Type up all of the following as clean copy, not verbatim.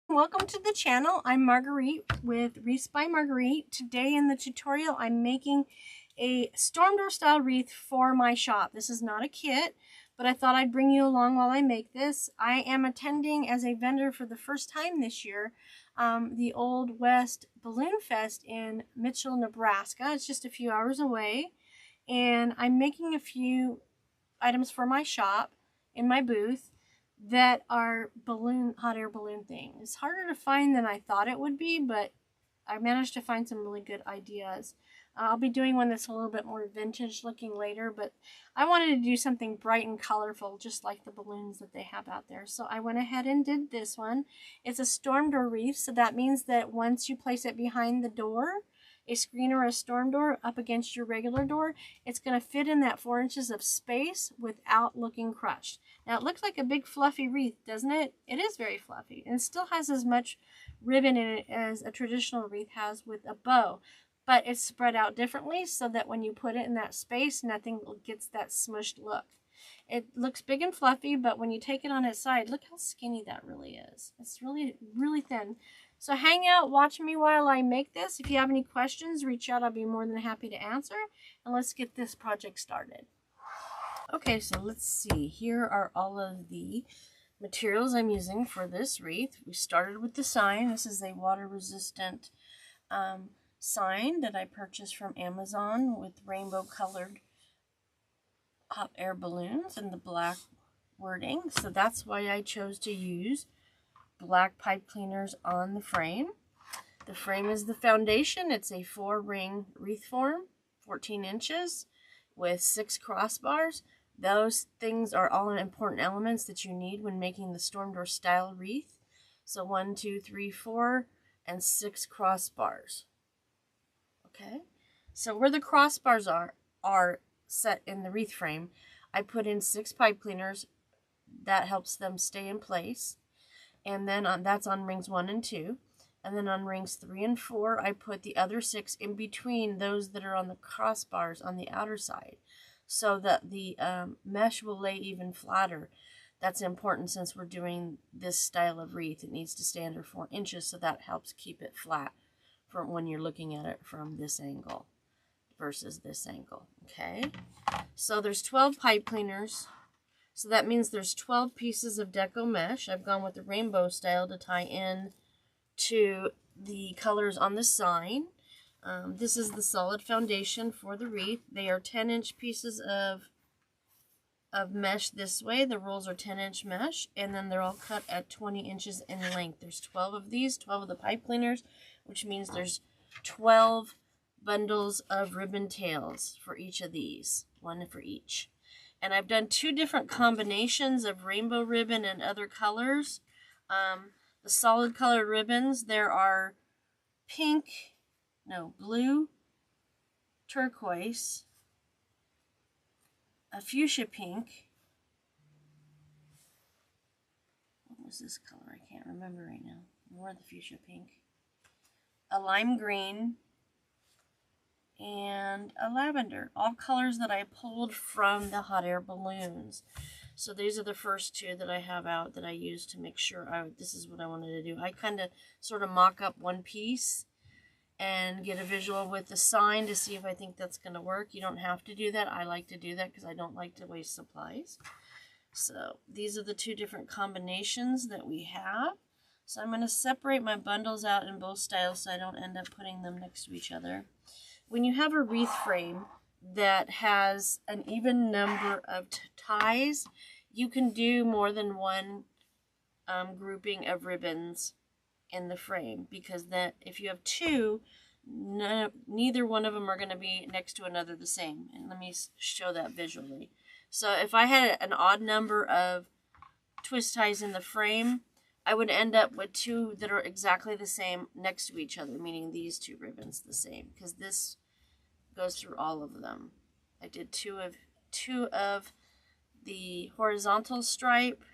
Welcome to the channel. I'm Marguerite with Wreaths by Marguerite. Today in the tutorial I'm making a storm door style wreath for my shop. This is not a kit, but I thought I'd bring you along while I make this. I am attending as a vendor for the first time this year the Old West Balloon Fest in Mitchell, Nebraska. It's just a few hours away, and I'm making a few items for my shop in my booth that are hot air balloon things. It's harder to find than I thought it would be, but I managed to find some really good ideas. I'll be doing one that's a little bit more vintage looking later, but I wanted to do something bright and colorful, just like the balloons that they have out there. So I went ahead and did this one. It's a storm door wreath, so that means that once you place it behind the door, a screen or a storm door up against your regular door, it's going to fit in that 4 inches of space without looking crushed. Now it looks like a big fluffy wreath, doesn't it? It is very fluffy and still has as much ribbon in it as a traditional wreath has with a bow, but it's spread out differently so that when you put it in that space, nothing gets that smushed look. It looks big and fluffy, but when you take it on its side, look how skinny that really is. It's really, really thin. So hang out, watch me while I make this. If you have any questions, reach out. I'll be more than happy to answer. And let's get this project started. Okay, so let's see. Here are all of the materials I'm using for this wreath. We started with the sign. This is a water-resistant sign that I purchased from Amazon with rainbow-colored hot air balloons and the black wording. So that's why I chose to use black pipe cleaners on the frame. The frame is the foundation. It's a 4-ring wreath form, 14 inches with 6 crossbars. Those things are all important elements that you need when making the storm door style wreath. So 1, 2, 3, 4, and 6 crossbars. Okay, so where the crossbars are set in the wreath frame, I put in 6 pipe cleaners. That helps them stay in place. And then that's on rings 1 and 2. And then on rings 3 and 4, I put the other 6 in between those that are on the crossbars on the outer side, so that the mesh will lay even flatter. That's important since we're doing this style of wreath. It needs to stay under 4 inches, so that helps keep it flat from when you're looking at it from this angle versus this angle. Okay, so there's 12 pipe cleaners. So that means there's 12 pieces of deco mesh. I've gone with the rainbow style to tie in to the colors on the sign. This is the solid foundation for the wreath. They are 10-inch pieces of mesh this way. The rolls are 10-inch mesh, and then they're all cut at 20 inches in length. There's 12 of these, 12 of the pipe cleaners, which means there's 12 bundles of ribbon tails for each of these, 1 for each. And I've done 2 different combinations of rainbow ribbon and other colors. The solid colored ribbons, there are blue, turquoise, a fuchsia pink. What was this color? I can't remember right now. More of the fuchsia pink. A lime green, and a lavender, all colors that I pulled from the hot air balloons. So these are the first 2 that I have out that I used to make sure this is what I wanted to do. I kind of sort of mock up one piece and get a visual with the sign to see if I think that's going to work. You don't have to do that. I like to do that because I don't like to waste supplies. So these are the 2 different combinations that we have. So I'm going to separate my bundles out in both styles so I don't end up putting them next to each other. When you have a wreath frame that has an even number of ties, you can do more than one grouping of ribbons in the frame, because that if you have 2, neither one of them are going to be next to another the same. And let me show that visually. So if I had an odd number of twist ties in the frame, I would end up with 2 that are exactly the same next to each other, meaning these 2 ribbons the same, because this goes through all of them. I did 2 of the horizontal stripe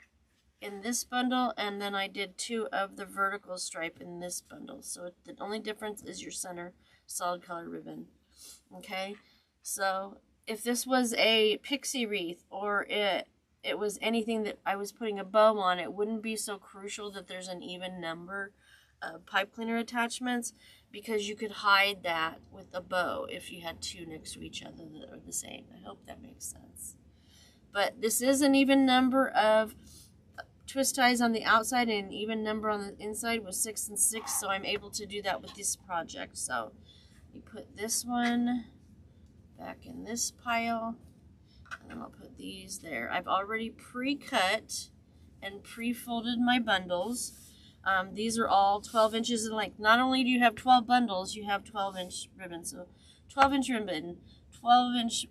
in this bundle, and then I did 2 of the vertical stripe in this bundle. So the only difference is your center solid color ribbon. Okay, so if this was a pixie wreath or it was anything that I was putting a bow on, it wouldn't be so crucial that there's an even number of pipe cleaner attachments, because you could hide that with a bow if you had two next to each other that are the same. I hope that makes sense. But this is an even number of twist ties on the outside and an even number on the inside with 6 and 6, so I'm able to do that with this project. So you put this one back in this pile, and then I'll put these there. I've already pre-cut and pre-folded my bundles. These are all 12 inches in length. Not only do you have 12 bundles, you have 12-inch ribbon. So 12-inch ribbon, 12-inch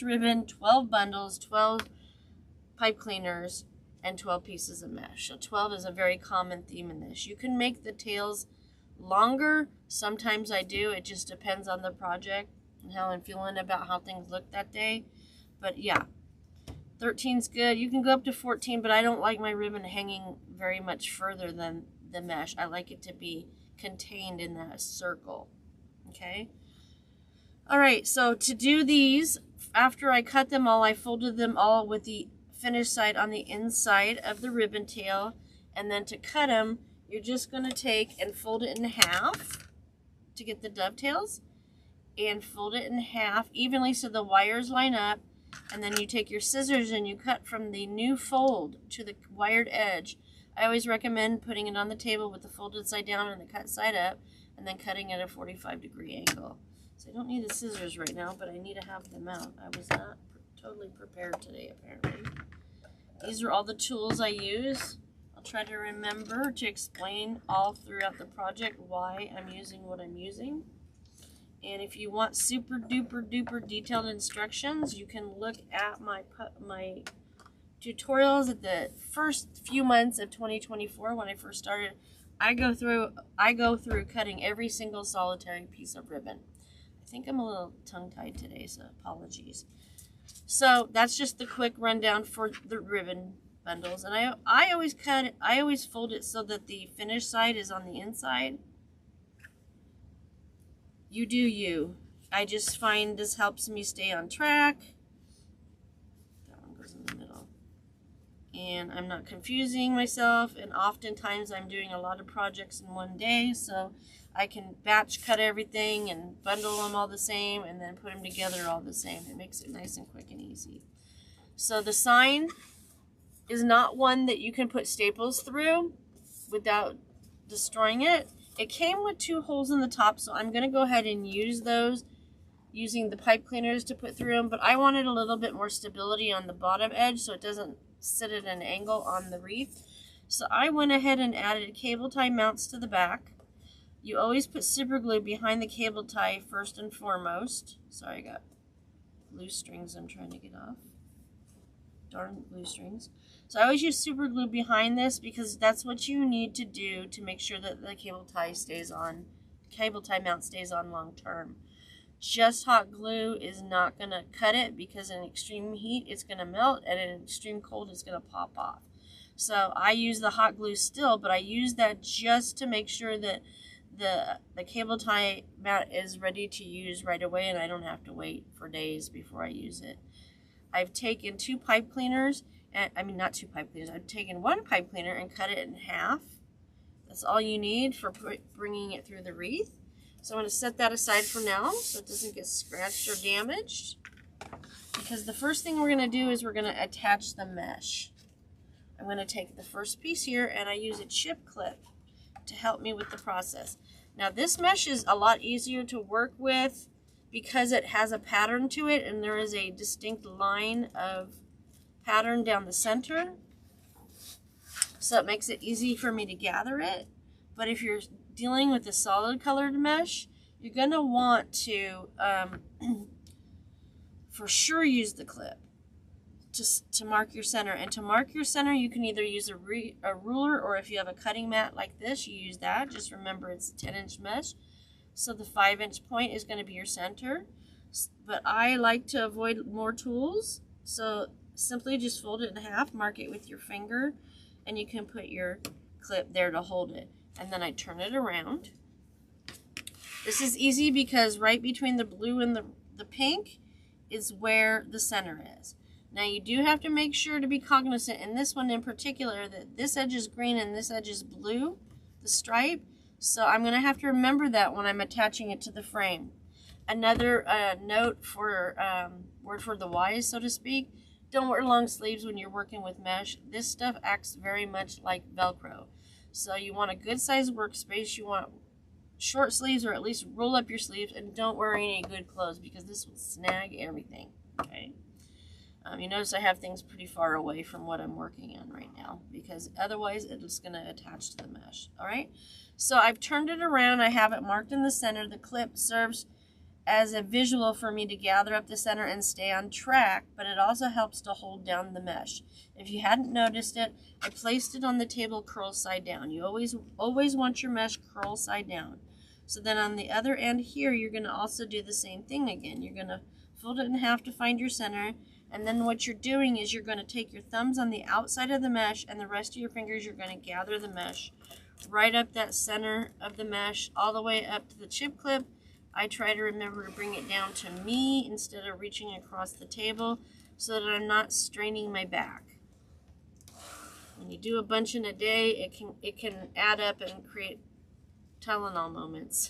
ribbon, 12 bundles, 12 pipe cleaners, and 12 pieces of mesh. So 12 is a very common theme in this. You can make the tails longer. Sometimes I do. It just depends on the project and how I'm feeling about how things look that day. But yeah, 13's good. You can go up to 14, but I don't like my ribbon hanging very much further than the mesh. I like it to be contained in that circle. Okay? All right, so to do these, after I cut them all, I folded them all with the finished side on the inside of the ribbon tail. And then to cut them, you're just going to take and fold it in half to get the dovetails, and fold it in half evenly so the wires line up. And then you take your scissors and you cut from the new fold to the wired edge. I always recommend putting it on the table with the folded side down and the cut side up, and then cutting at a 45-degree angle. So I don't need the scissors right now, but I need to have them out. I was not totally prepared today, apparently. These are all the tools I use. I'll try to remember to explain all throughout the project why I'm using what I'm using. And if you want super duper duper detailed instructions, you can look at my tutorials at the first few months of 2024 when I first started. I go through cutting every single solitary piece of ribbon. I think I'm a little tongue-tied today, so apologies. So that's just the quick rundown for the ribbon bundles. And I always fold it so that the finished side is on the inside. You do you. I just find this helps me stay on track. That one goes in the middle. And I'm not confusing myself, and oftentimes I'm doing a lot of projects in one day, so I can batch cut everything and bundle them all the same and then put them together all the same. It makes it nice and quick and easy. So the sign is not one that you can put staples through without destroying it. It came with 2 holes in the top, so I'm going to go ahead and use those using the pipe cleaners to put through them, but I wanted a little bit more stability on the bottom edge so it doesn't sit at an angle on the wreath. So I went ahead and added cable tie mounts to the back. You always put super glue behind the cable tie first and foremost. Sorry, I got loose strings I'm trying to get off. Darn glue strings. So I always use super glue behind this because that's what you need to do to make sure that the cable tie mount stays on long term. Just hot glue is not going to cut it because in extreme heat it's going to melt, and in extreme cold it's going to pop off. So I use the hot glue still, but I use that just to make sure that the cable tie mount is ready to use right away and I don't have to wait for days before I use it. I've taken 2 pipe cleaners, not 2 pipe cleaners, I've taken 1 pipe cleaner and cut it in half. That's all you need for bringing it through the wreath. So I'm going to set that aside for now so it doesn't get scratched or damaged. Because the first thing we're going to do is we're going to attach the mesh. I'm going to take the first piece here and I use a chip clip to help me with the process. Now this mesh is a lot easier to work with because it has a pattern to it and there is a distinct line of pattern down the center. So it makes it easy for me to gather it. But if you're dealing with a solid colored mesh, you're going to want to for sure use the clip to mark your center. And to mark your center, you can either use a ruler, or if you have a cutting mat like this, you use that. Just remember it's a 10-inch mesh. So the 5-inch point is going to be your center. But I like to avoid more tools. So simply just fold it in half, mark it with your finger, and you can put your clip there to hold it. And then I turn it around. This is easy because right between the blue and the pink is where the center is. Now you do have to make sure to be cognizant in this one in particular that this edge is green and this edge is blue, the stripe. So I'm going to have to remember that when I'm attaching it to the frame. Another note for word for the wise, so to speak, don't wear long sleeves when you're working with mesh. This stuff acts very much like Velcro. So you want a good sized workspace. You want short sleeves, or at least roll up your sleeves, and don't wear any good clothes because this will snag everything. Okay. You notice I have things pretty far away from what I'm working on right now because otherwise it's going to attach to the mesh. All right. So I've turned it around. I have it marked in the center. The clip serves as a visual for me to gather up the center and stay on track, but it also helps to hold down the mesh. If you hadn't noticed it, I placed it on the table curl side down. You always want your mesh curl side down. So then on the other end here, you're going to also do the same thing again. You're going to fold it in half to find your center, and then what you're doing is you're going to take your thumbs on the outside of the mesh and the rest of your fingers, you're going to gather the mesh right up that center of the mesh all the way up to the chip clip. I try to remember to bring it down to me instead of reaching across the table so that I'm not straining my back. When you do a bunch in a day, it can add up and create Tylenol moments.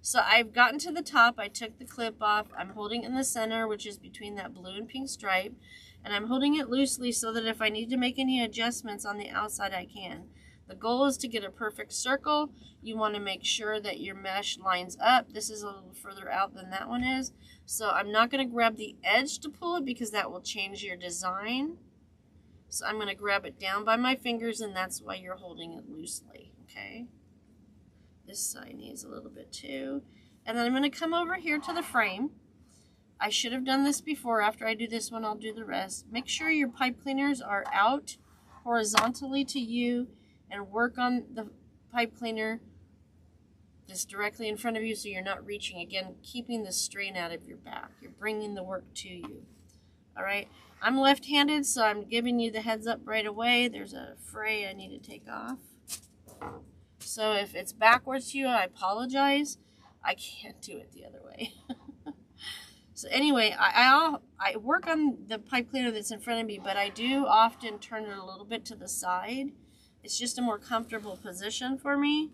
So I've gotten to the top. I took the clip off. I'm holding it in the center, which is between that blue and pink stripe, and I'm holding it loosely so that if I need to make any adjustments on the outside, I can. The goal is to get a perfect circle. You want to make sure that your mesh lines up. This is a little further out than that one is, so I'm not going to grab the edge to pull it because that will change your design. So I'm going to grab it down by my fingers, and that's why you're holding it loosely, okay? This side needs a little bit too. And then I'm going to come over here to the frame. I should have done this before. After I do this one, I'll do the rest. Make sure your pipe cleaners are out horizontally to you, and work on the pipe cleaner just directly in front of you so you're not reaching. Again, keeping the strain out of your back. You're bringing the work to you. All right. I'm left-handed, so I'm giving you the heads up right away. There's a fray I need to take off. So if it's backwards to you, I apologize. I can't do it the other way. So anyway, I work on the pipe cleaner that's in front of me, but I do often turn it a little bit to the side. It's just a more comfortable position for me.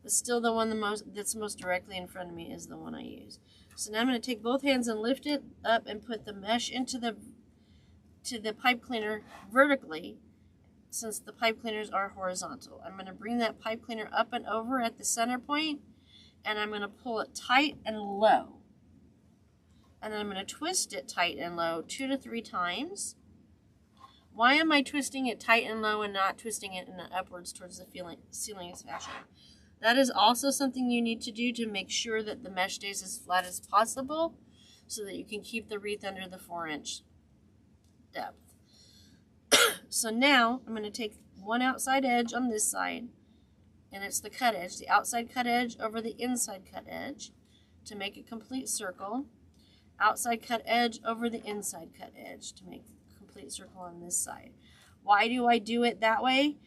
But still the one that's most directly in front of me is the one I use. So now I'm going to take both hands and lift it up and put the mesh into the pipe cleaner vertically, since the pipe cleaners are horizontal. I'm going to bring that pipe cleaner up and over at the center point, and I'm going to pull it tight and low. And then I'm going to twist it tight and low 2 to 3 times. Why am I twisting it tight and low and not twisting it in an upwards towards the ceiling fashion? That is also something you need to do to make sure that the mesh stays as flat as possible so that you can keep the wreath under the 4-inch depth. So now I'm going to take one outside edge on this side, and it's the cut edge, the outside cut edge over the inside cut edge to make a complete circle. Outside cut edge over the inside cut edge to make a complete circle on this side. Why do I do it that way?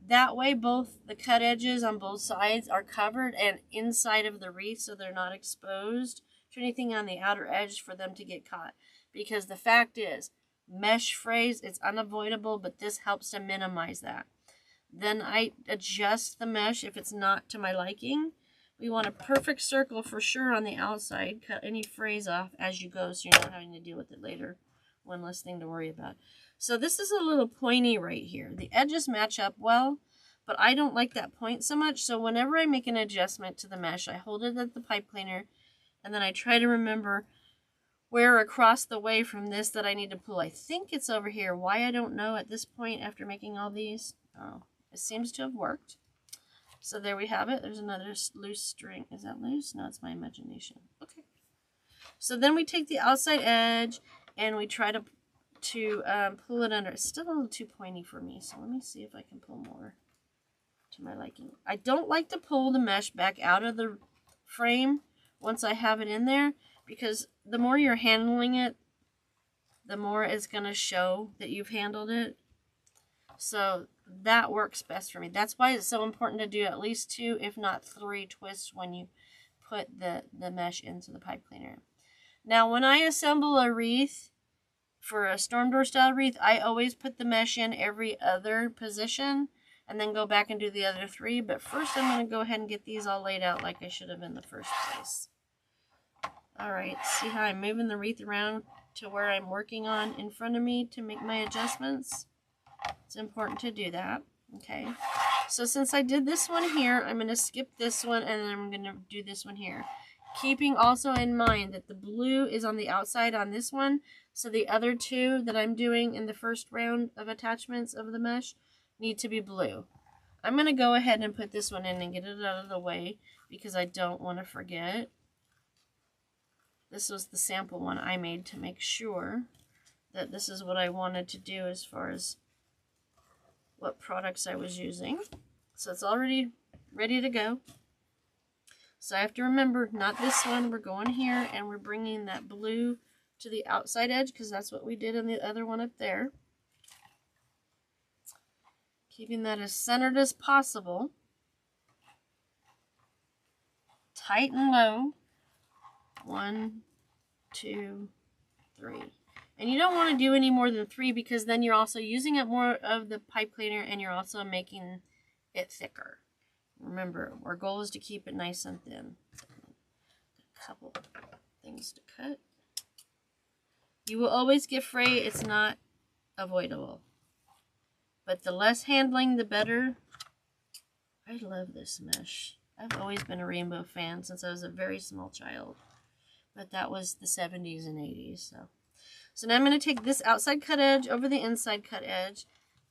That way both the cut edges on both sides are covered and inside of the wreath, so they're not exposed to anything on the outer edge for them to get caught. Because the fact is, mesh frays, it's unavoidable, but this helps to minimize that. Then I adjust the mesh if it's not to my liking. We want a perfect circle for sure on the outside. Cut any frays off as you go so you're not having to deal with it later. One less thing to worry about. So this is a little pointy right here. The edges match up well, but I don't like that point so much. So whenever I make an adjustment to the mesh, I hold it at the pipe cleaner, and then I try to remember where across the way from this that I need to pull. I think it's over here. Why, I don't know at this point after making all these. Oh, it seems to have worked. So there we have it. There's another loose string. Is that loose? No, it's my imagination. Okay. So then we take the outside edge and we try to pull it under. It's still a little too pointy for me, so let me see if I can pull more to my liking. I don't like to pull the mesh back out of the frame once I have it in there, because the more you're handling it, the more it's going to show that you've handled it. So that works best for me. That's why it's so important to do at least 2, if not 3 twists when you put the mesh into the pipe cleaner. Now, when I assemble a wreath For a storm door style wreath, I always put the mesh in every other position and then go back and do the other 3. But first I'm going to go ahead and get these all laid out like I should have in the first place. Alright, see how I'm moving the wreath around to where I'm working on in front of me to make my adjustments? It's important to do that. Okay, so since I did this one here, I'm going to skip this one and then I'm going to do this one here. Keeping also in mind that the blue is on the outside on this one, so the other 2 that I'm doing in the first round of attachments of the mesh need to be blue. I'm going to go ahead and put this one in and get it out of the way because I don't want to forget. This was the sample one I made to make sure that this is what I wanted to do as far as what products I was using. So it's already ready to go. So I have to remember, not this one. We're going here and we're bringing that blue to the outside edge because that's what we did in the other one up there. Keeping that as centered as possible. Tight and low. 1, 2, 3. And you don't want to do any more than 3 because then you're also using up more of the pipe cleaner and you're also making it thicker. Remember, our goal is to keep it nice and thin. A couple things to cut. You will always get fray. It's not avoidable. But the less handling, the better. I love this mesh. I've always been a rainbow fan since I was a very small child. But that was the 70s and 80s. So now I'm going to take this outside cut edge over the inside cut edge.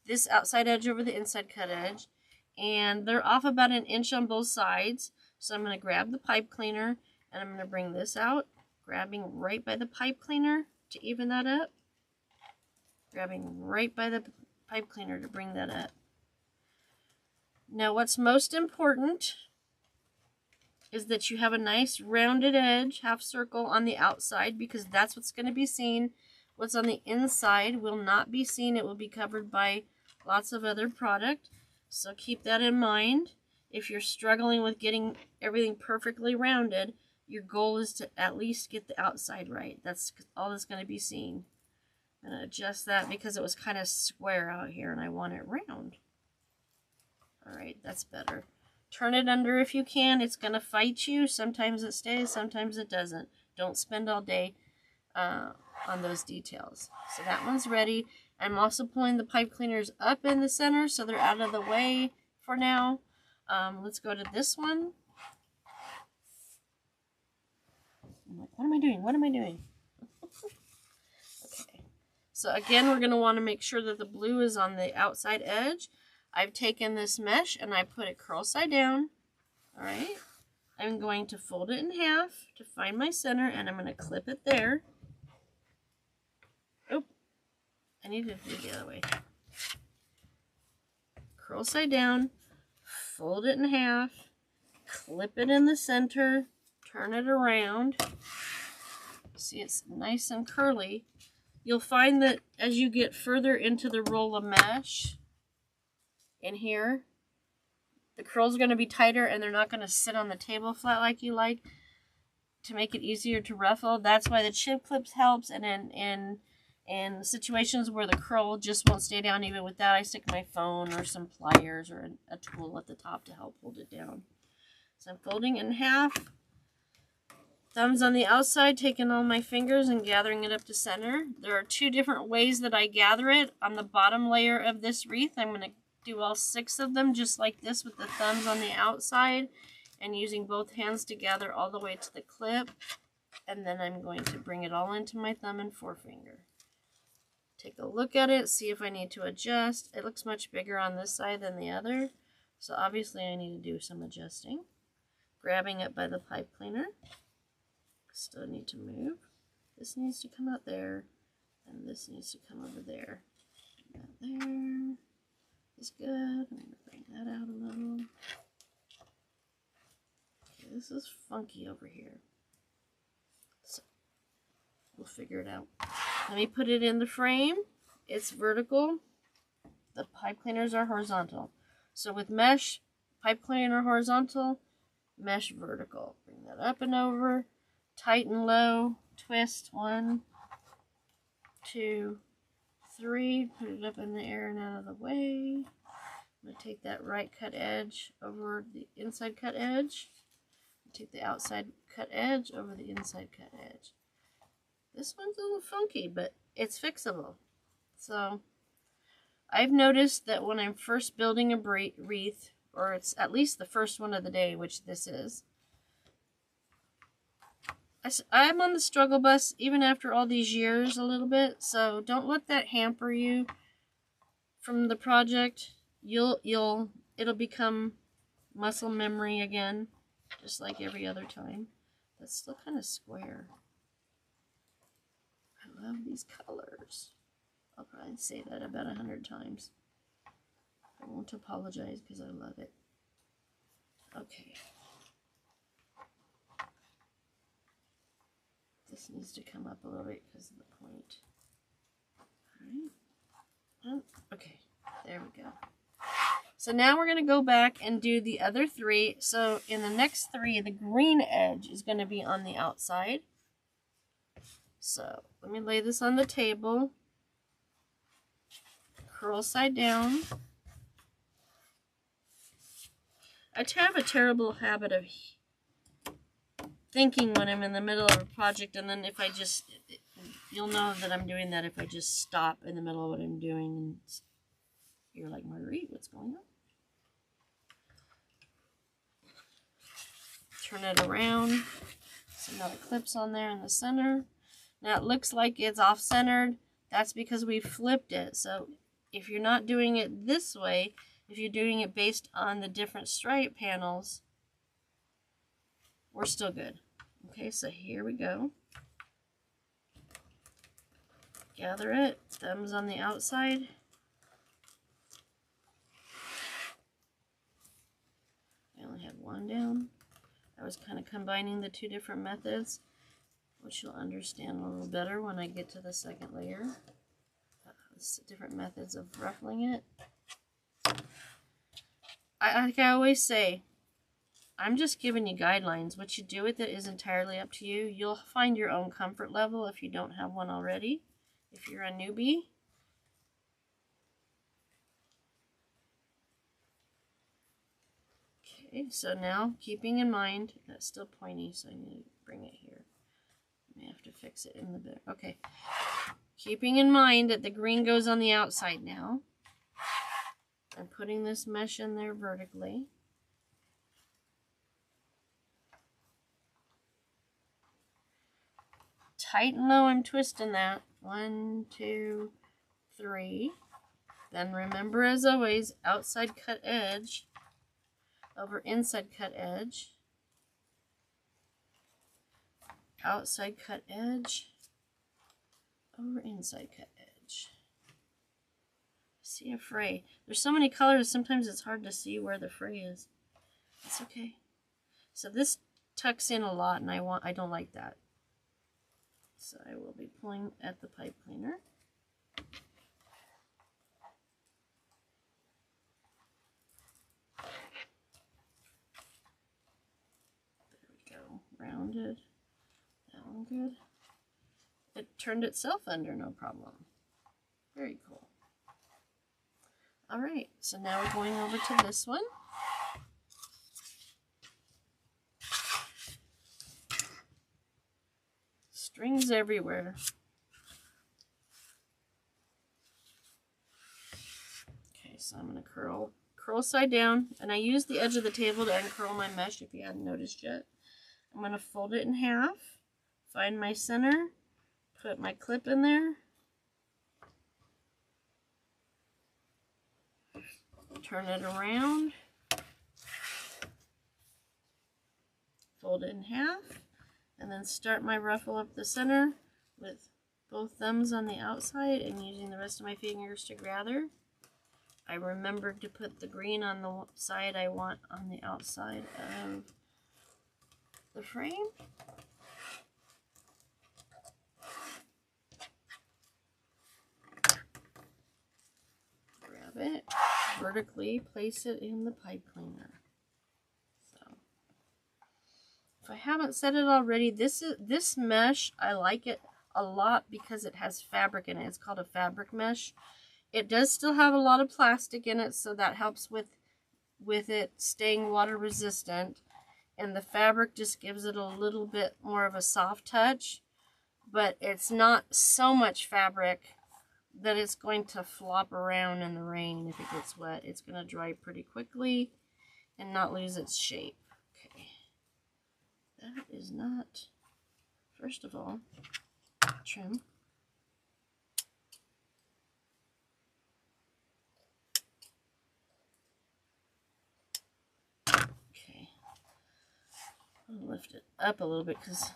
This outside edge over the inside cut edge. And they're off about 1 inch on both sides. So I'm going to grab the pipe cleaner and I'm going to bring this out. Grabbing right by the pipe cleaner to even that up. Grabbing right by the pipe cleaner to bring that up. Now what's most important is that you have a nice rounded edge, half circle on the outside because that's what's going to be seen. What's on the inside will not be seen. It will be covered by lots of other product. So keep that in mind. If you're struggling with getting everything perfectly rounded, your goal is to at least get the outside right. That's all that's going to be seen. I'm going to adjust that because it was kind of square out here and I want it round. Alright, that's better. Turn it under if you can. It's going to fight you. Sometimes it stays, sometimes it doesn't. Don't spend all day on those details. So that one's ready. I'm also pulling the pipe cleaners up in the center so they're out of the way for now. Let's go to this one. I'm like, what am I doing? What am I doing? Okay. So again, we're going to want to make sure that the blue is on the outside edge. I've taken this mesh and I put it curl side down. All right. I'm going to fold it in half to find my center and I'm going to clip it there. Oh, I need to do it the other way. Curl side down, fold it in half, clip it in the center, turn it around. See, it's nice and curly. You'll find that as you get further into the roll of mesh in here, the curls are going to be tighter and they're not going to sit on the table flat like you like to make it easier to ruffle. That's why the chip clips helps, and in situations where the curl just won't stay down even with that, I stick my phone or some pliers or a tool at the top to help hold it down. So I'm folding it in half. Thumbs on the outside, taking all my fingers and gathering it up to center. There are 2 different ways that I gather it. On the bottom layer of this wreath, I'm going to do all 6 of them just like this with the thumbs on the outside and using both hands to gather all the way to the clip. And then I'm going to bring it all into my thumb and forefinger. Take a look at it, see if I need to adjust. It looks much bigger on this side than the other, so obviously I need to do some adjusting. Grabbing it by the pipe cleaner. Still need to move. This needs to come out there, and this needs to come over there. That there is good. I'm going to bring that out a little. Okay, this is funky over here. So, we'll figure it out. Let me put it in the frame. It's vertical. The pipe cleaners are horizontal. So with mesh, pipe cleaner horizontal, mesh vertical. Bring that up and over. Tight and low. Twist. 1, 2, 3, put it up in the air and out of the way. I'm going to take that right cut edge over the inside cut edge. Take the outside cut edge over the inside cut edge. This one's a little funky, but it's fixable. So I've noticed that when I'm first building a wreath, or it's at least the first one of the day, which this is, I'm on the struggle bus even after all these years a little bit, so don't let that hamper you from the project. It'll become muscle memory again, just like every other time. That's still kind of square. I love these colors. I'll probably say that about 100 times. I won't apologize because I love it. Okay. This needs to come up a little bit because of the point. Alright. Okay, there we go. So now we're going to go back and do the other 3. So in the next 3, the green edge is going to be on the outside. So let me lay this on the table. Curl side down. I have a terrible habit of thinking when I'm in the middle of a project, and then if I just, you'll know that I'm doing that if I just stop in the middle of what I'm doing, and you're like, Marguerite, what's going on? Turn it around. So now the clip's on there in the center. Now it looks like it's off-centered. That's because we flipped it. So if you're not doing it this way, if you're doing it based on the different stripe panels, we're still good. Okay, so here we go. Gather it, thumbs on the outside. I only had one down. I was kind of combining the 2 different methods, which you'll understand a little better when I get to the second layer. Different methods of ruffling it. Like I always say, I'm just giving you guidelines. What you do with it is entirely up to you. You'll find your own comfort level if you don't have one already, if you're a newbie. Okay, so now keeping in mind, that's still pointy, so I need to bring it here. I may have to fix it in the bit. Okay. Keeping in mind that the green goes on the outside now. I'm putting this mesh in there vertically. Tight and low, I'm twisting that. 1, 2, 3. Then remember, as always, outside cut edge over inside cut edge. Outside cut edge over inside cut edge. See a fray. There's so many colors, sometimes it's hard to see where the fray is. It's okay. So this tucks in a lot, and I don't like that. So I will be pulling at the pipe cleaner. There we go. Rounded. That one good. It turned itself under, no problem. Very cool. Alright, so now we're going over to this one. Strings everywhere. Okay, so I'm going to curl side down, and I use the edge of the table to uncurl my mesh if you hadn't noticed yet. I'm going to fold it in half, find my center, put my clip in there, turn it around, fold it in half, and then start my ruffle up the center with both thumbs on the outside and using the rest of my fingers to gather. I remembered to put the green on the side I want on the outside of the frame. Grab it, vertically place it in the pipe cleaner. So, if I haven't said it already, this mesh, I like it a lot because it has fabric in it. It's called a fabric mesh. It does still have a lot of plastic in it, so that helps with it staying water resistant. And the fabric just gives it a little bit more of a soft touch. But it's not so much fabric that it's going to flop around in the rain if it gets wet. It's going to dry pretty quickly and not lose its shape. Okay. That is not, first of all, trim. Okay. I'll lift it up a little bit because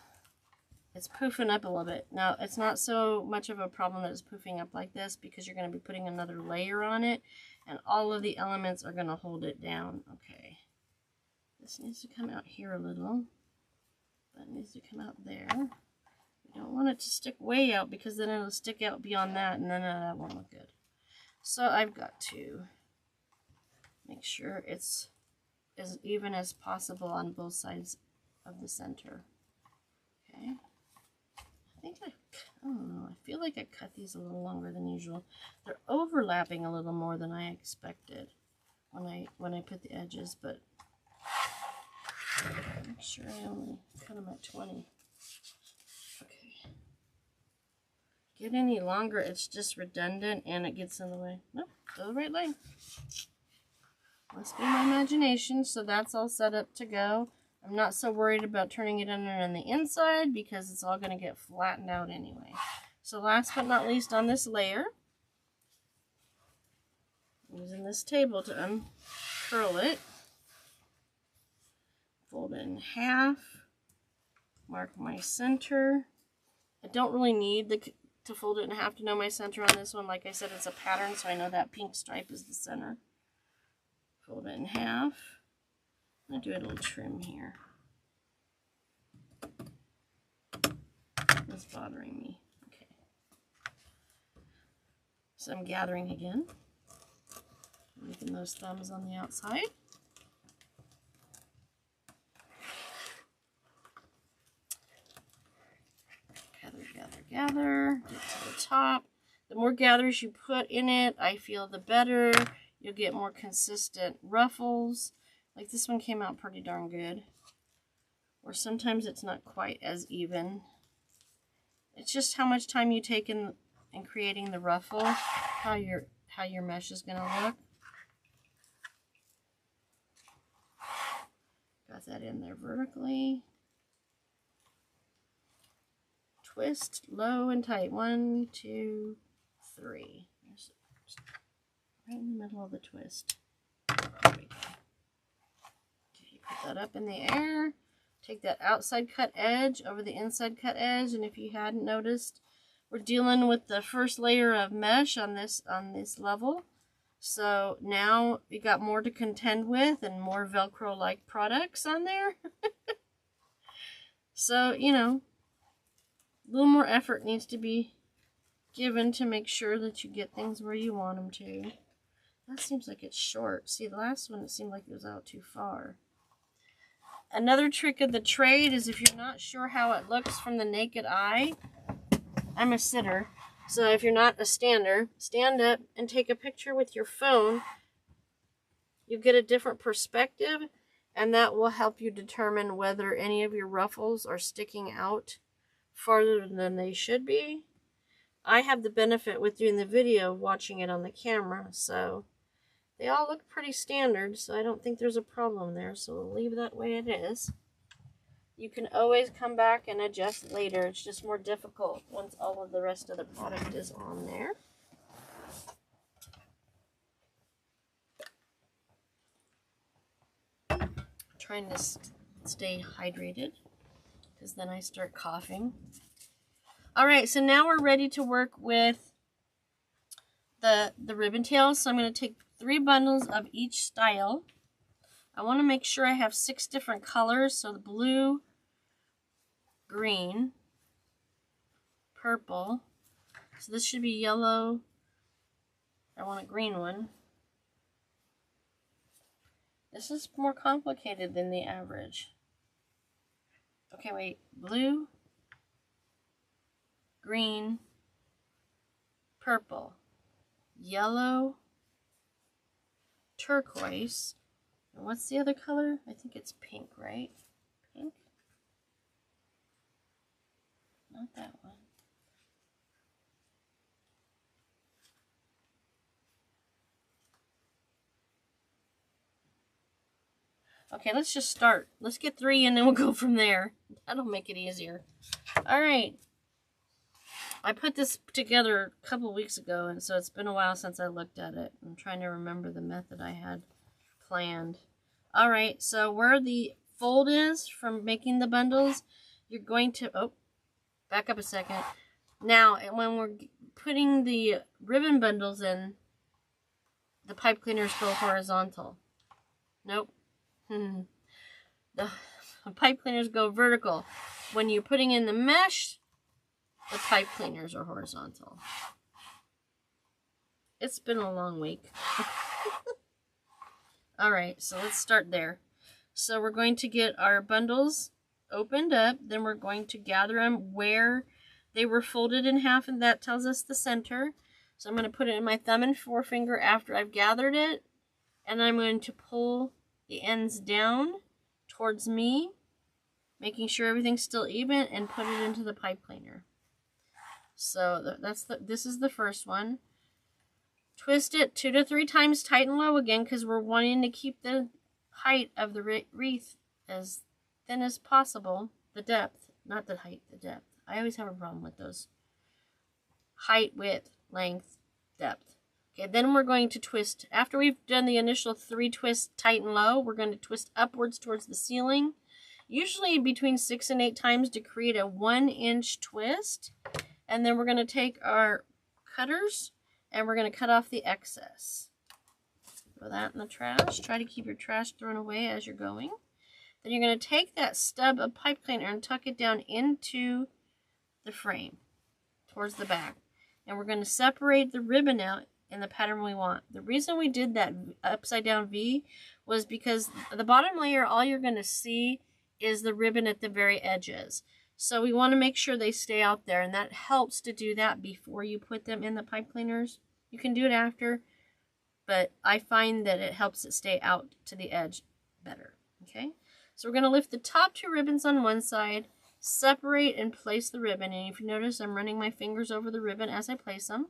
it's poofing up a little bit. Now, it's not so much of a problem that it's poofing up like this because you're going to be putting another layer on it, and all of the elements are going to hold it down. Okay. This needs to come out here a little. That needs to come out there. You don't want it to stick way out because then it'll stick out beyond that, and then that won't look good. So I've got to make sure it's as even as possible on both sides of the center. Okay. I don't know, I feel like I cut these a little longer than usual. They're overlapping a little more than I expected when I put the edges, but make sure I only cut them at 20. Okay. Get any longer, it's just redundant and it gets in the way. Nope, go the right length. Must be my imagination, so that's all set up to go. I'm not so worried about turning it under on the inside because it's all going to get flattened out anyway. So last but not least on this layer, I'm using this table to uncurl it. Fold it in half. Mark my center. I don't really need to fold it in half to know my center on this one. Like I said, it's a pattern, so I know that pink stripe is the center. Fold it in half. I'm going to do a little trim here. That's bothering me. Okay. So I'm gathering again. Making those thumbs on the outside. Gather, gather, gather. Get to the top. The more gathers you put in it, I feel the better. You'll get more consistent ruffles. Like this one came out pretty darn good. Or sometimes it's not quite as even. It's just how much time you take in creating the ruffle, how your mesh is going to look. Got that in there vertically. Twist low and tight. 1, 2, 3. Right in the middle of the twist. There we go. Okay, put that up in the air. Take that outside cut edge over the inside cut edge, and if you hadn't noticed, we're dealing with the first layer of mesh on this level. So now we got more to contend with and more Velcro-like products on there. So, you know, a little more effort needs to be given to make sure that you get things where you want them to. That seems like it's short. See, the last one, it seemed like it was out too far. Another trick of the trade is if you're not sure how it looks from the naked eye. I'm a sitter, so if you're not a stander, stand up and take a picture with your phone. You get a different perspective, and that will help you determine whether any of your ruffles are sticking out farther than they should be. I have the benefit with doing the video of watching it on the camera, so they all look pretty standard, so I don't think there's a problem there, so we'll leave that way it is. You can always come back and adjust later. It's just more difficult once all of the rest of the product is on there. Trying to stay hydrated, because then I start coughing. Alright, so now we're ready to work with the ribbon tails. So I'm going to take 3 bundles of each style. I want to make sure I have 6 different colors. So the blue, green, purple. So this should be yellow. I want a green one. This is more complicated than the average. Okay, wait. Blue, green, purple, yellow, turquoise, and what's the other color? I think it's pink, right? Pink? Not that one. Okay, let's just start. Let's get 3 and then we'll go from there. That'll make it easier. All right. I put this together a couple weeks ago, and so it's been a while since I looked at it. I'm trying to remember the method I had planned. All right, so where the fold is from making the bundles, you're going to, oh, back up a second. Now, when we're putting the ribbon bundles in, the pipe cleaners go horizontal. Nope. The pipe cleaners go vertical. When you're putting in the mesh, the pipe cleaners are horizontal. It's been a long week. Alright, so let's start there. So we're going to get our bundles opened up. Then we're going to gather them where they were folded in half, and that tells us the center. So I'm going to put it in my thumb and forefinger after I've gathered it. And I'm going to pull the ends down towards me, making sure everything's still even, and put it into the pipe cleaner. So this is the first one. Twist it 2 to 3 times tight and low again, because we're wanting to keep the height of the wreath as thin as possible. The depth, not the height, the depth. I always have a problem with those. Height, width, length, depth. Okay, then we're going to twist. After we've done the initial 3 twists tight and low, we're going to twist upwards towards the ceiling, usually between 6 and 8 times to create a 1-inch twist. And then we're going to take our cutters and we're going to cut off the excess. Throw that in the trash. Try to keep your trash thrown away as you're going. Then you're going to take that stub of pipe cleaner and tuck it down into the frame towards the back. And we're going to separate the ribbon out in the pattern we want. The reason we did that upside down V was because the bottom layer, all you're going to see is the ribbon at the very edges. So we want to make sure they stay out there, and that helps to do that before you put them in the pipe cleaners. You can do it after, but I find that it helps it stay out to the edge better. Okay, so we're going to lift the top 2 ribbons on one side, separate and place the ribbon. And if you notice, I'm running my fingers over the ribbon as I place them.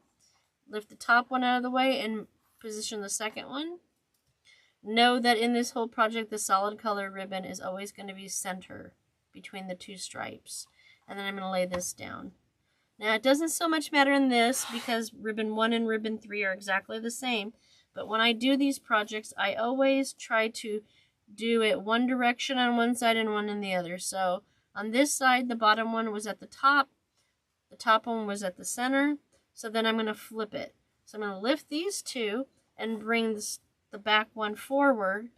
Lift the top one out of the way and position the second one. Know that in this whole project, the solid color ribbon is always going to be center between the 2 stripes. And then I'm going to lay this down. Now, it doesn't so much matter in this because ribbon 1 and ribbon 3 are exactly the same. But when I do these projects, I always try to do it one direction on one side and one on the other. So on this side, the bottom one was at the top one was at the center. So then I'm going to flip it. So I'm going to lift these 2 and bring the back one forward.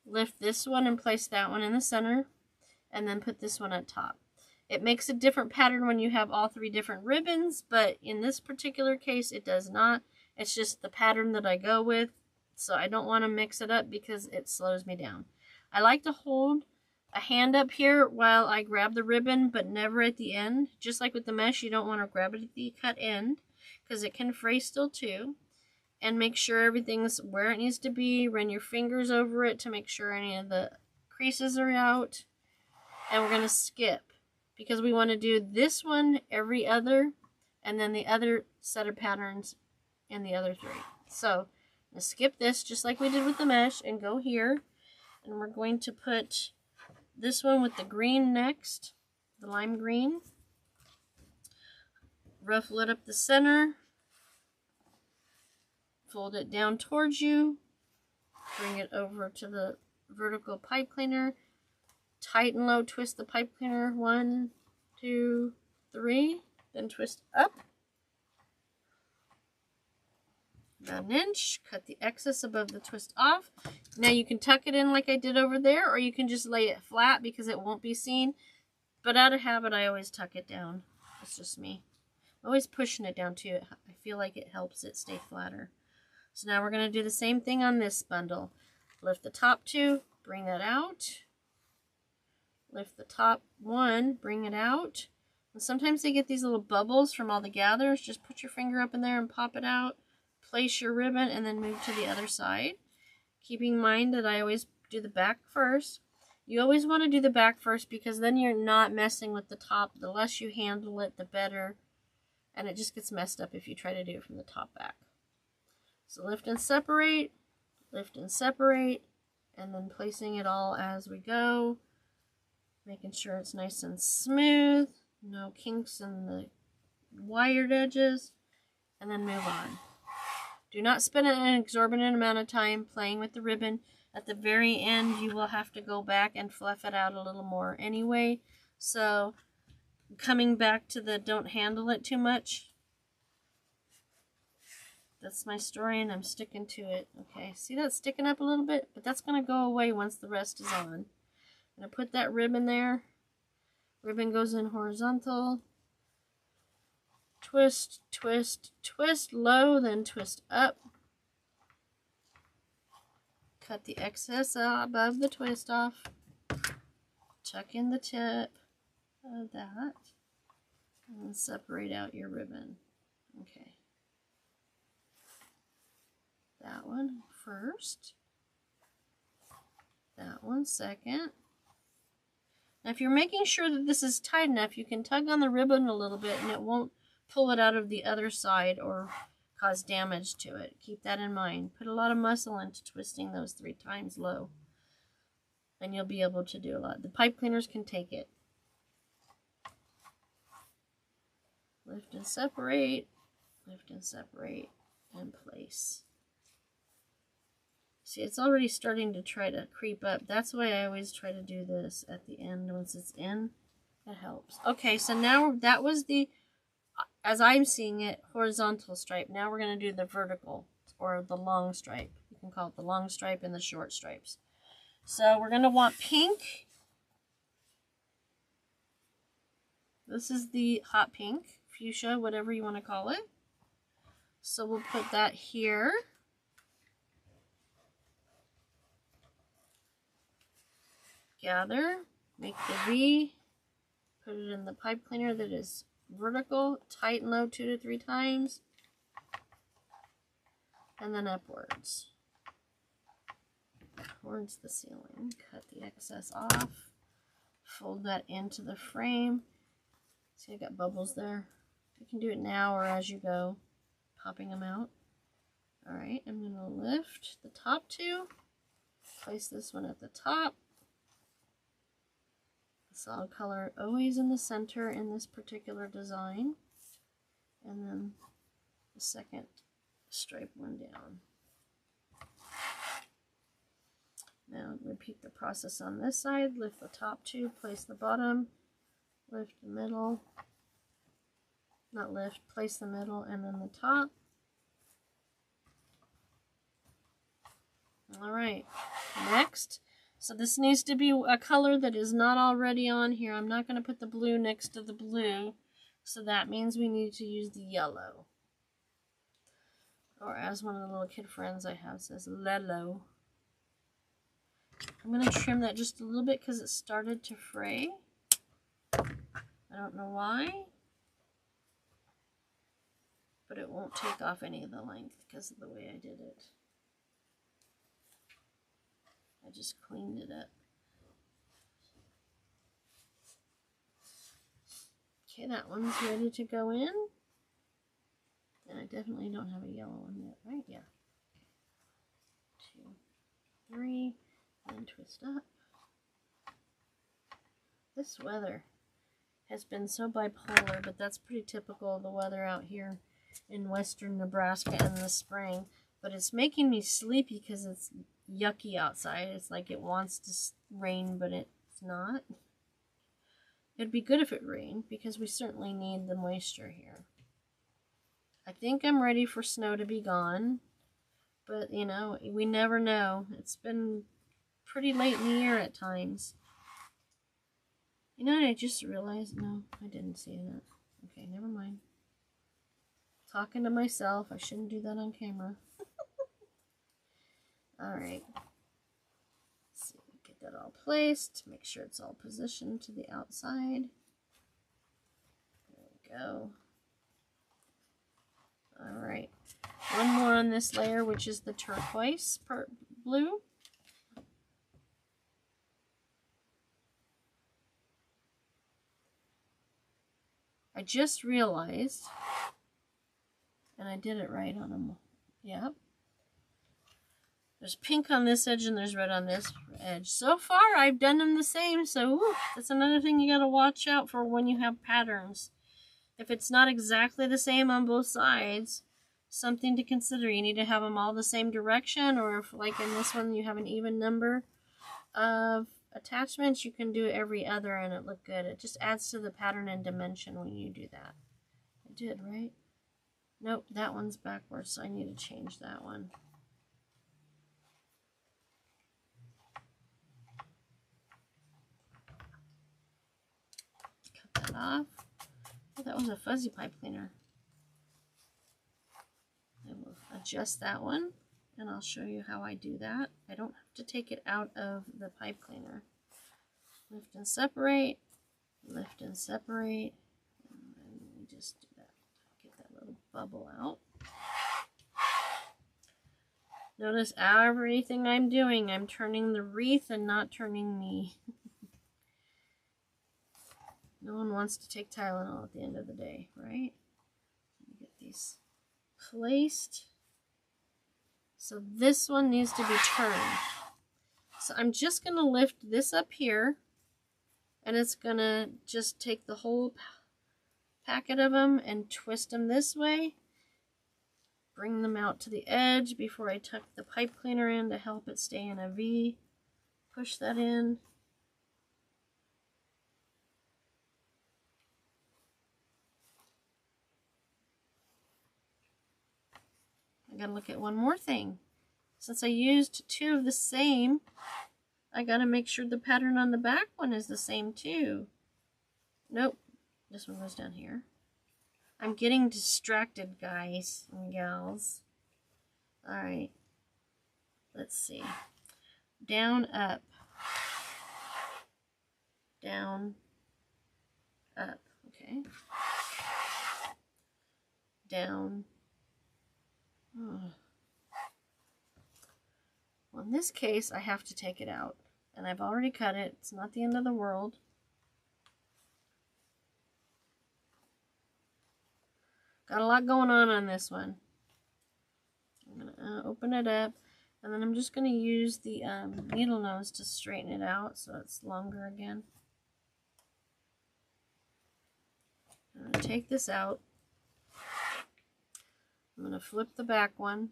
Lift this one and place that one in the center. And then put this one on top. It makes a different pattern when you have all 3 different ribbons, but in this particular case, it does not. It's just the pattern that I go with. So I don't want to mix it up because it slows me down. I like to hold a hand up here while I grab the ribbon, but never at the end. Just like with the mesh, you don't want to grab it at the cut end because it can fray still too. And make sure everything's where it needs to be. Run your fingers over it to make sure any of the creases are out. And we're going to skip because we want to do this one every other and then the other set of patterns in the other 3. So I'm going to skip this just like we did with the mesh and go here. And we're going to put this one with the green next, the lime green. Ruffle it up the center. Fold it down towards you. Bring it over to the vertical pipe cleaner. Tight and low, twist the pipe cleaner. 1, 2, 3. Then twist up. About 1 inch. Cut the excess above the twist off. Now you can tuck it in like I did over there, or you can just lay it flat because it won't be seen. But out of habit, I always tuck it down. That's just me. I'm always pushing it down too. I feel like it helps it stay flatter. So now we're going to do the same thing on this bundle. Lift the top 2, bring that out. Lift the top 1, bring it out. And sometimes they get these little bubbles from all the gathers. Just put your finger up in there and pop it out. Place your ribbon and then move to the other side. Keeping in mind that I always do the back first. You always want to do the back first because then you're not messing with the top. The less you handle it, the better. And it just gets messed up if you try to do it from the top back. So lift and separate, and then placing it all as we go. Making sure it's nice and smooth. No kinks in the wired edges. And then move on. Do not spend an exorbitant amount of time playing with the ribbon. At the very end, you will have to go back and fluff it out a little more anyway. So, coming back to the don't handle it too much. That's my story and I'm sticking to it. Okay, see that sticking up a little bit? But that's going to go away once the rest is on. I'm going to put that ribbon there. Ribbon goes in horizontal. Twist, twist, twist low, then twist up. Cut the excess above the twist off. Tuck in the tip of that. And then separate out your ribbon. Okay. That one first. That one second. Now if you're making sure that this is tight enough, you can tug on the ribbon a little bit and it won't pull it out of the other side or cause damage to it. Keep that in mind. Put a lot of muscle into twisting those 3 times low. And you'll be able to do a lot. The pipe cleaners can take it. Lift and separate, and place. See, it's already starting to try to creep up. That's why I always try to do this at the end. Once it's in, it helps. Okay, so now that was the, as I'm seeing it, horizontal stripe. Now we're going to do the vertical, or the long stripe. You can call it the long stripe and the short stripes. So we're going to want pink. This is the hot pink, fuchsia, whatever you want to call it. So we'll put that here. Gather, make the V, put it in the pipe cleaner that is vertical, tight and low 2 to 3 times, and then upwards. Towards the ceiling. Cut the excess off, fold that into the frame. See, I got bubbles there. You can do it now or as you go, popping them out. Alright, I'm going to lift the top 2, place this one at the top. Solid color always in the center in this particular design, and then the second stripe one down. Now repeat the process on this side. Lift the top 2, place the bottom, lift the middle, not lift, place the middle and then the top. Alright, next. So this needs to be a color that is not already on here. I'm not going to put the blue next to the blue. So that means we need to use the yellow. Or as one of the little kid friends I have says, lello. I'm going to trim that just a little bit because it started to fray. I don't know why. But it won't take off any of the length because of the way I did it. I just cleaned it up. Okay, that one's ready to go in. And I definitely don't have a yellow one yet, right? Yeah. 2, 3, and twist up. This weather has been so bipolar, but that's pretty typical of the weather out here in western Nebraska in the spring. But it's making me sleepy because it's yucky outside. It's like it wants to rain, but it's not. It'd be good if it rained because we certainly need the moisture here. I think I'm ready for snow to be gone, but you know, we never know. It's been pretty late in the year at times. You know what I just realized? No, I didn't see that. Okay, never mind. Talking to myself. I shouldn't do that on camera. Alright. Let's see, get that all placed. Make sure it's all positioned to the outside. go. All right. One more on this layer, which is the turquoise blue. I just realized, and I did it right on them. Yep. There's pink on this edge and there's red on this edge. So far, I've done them the same, so that's another thing you gotta watch out for when you have patterns. If it's not exactly the same on both sides, something to consider. You need to have them all the same direction, or if, like in this one, you have an even number of attachments, you can do every other and it look good. It just adds to the pattern and dimension when you do that. I did, right? Nope, that one's backwards, so I need to change that one. Cut that off. Oh, that was a fuzzy pipe cleaner. I will adjust that one, and I'll show you how I do that. I don't have to take it out of the pipe cleaner. Lift and separate, lift and separate, and we just do that. Get that little bubble out. Notice everything I'm doing, I'm turning the wreath and not turning me. No one wants to take Tylenol at the end of the day, right? Let me get these placed. So this one needs to be turned. So I'm just going to lift this up here, and it's going to just take the whole packet of them and twist them this way. Bring them out to the edge before I tuck the pipe cleaner in to help it stay in a V. Push that in. I gotta look at one more thing. Since I used two of the same, I gotta make sure the pattern on the back one is the same too. Nope, this one goes down here. I'm getting distracted, guys and gals. Alright, let's see. Down, up. Down, up. Okay. Down. Oh. Well, in this case, I have to take it out. And I've already cut it. It's not the end of the world. Got a lot going on this one. I'm going to open it up. And then I'm just going to use the needle nose to straighten it out so it's longer again. I'm going to take this out. I'm going to flip the back one.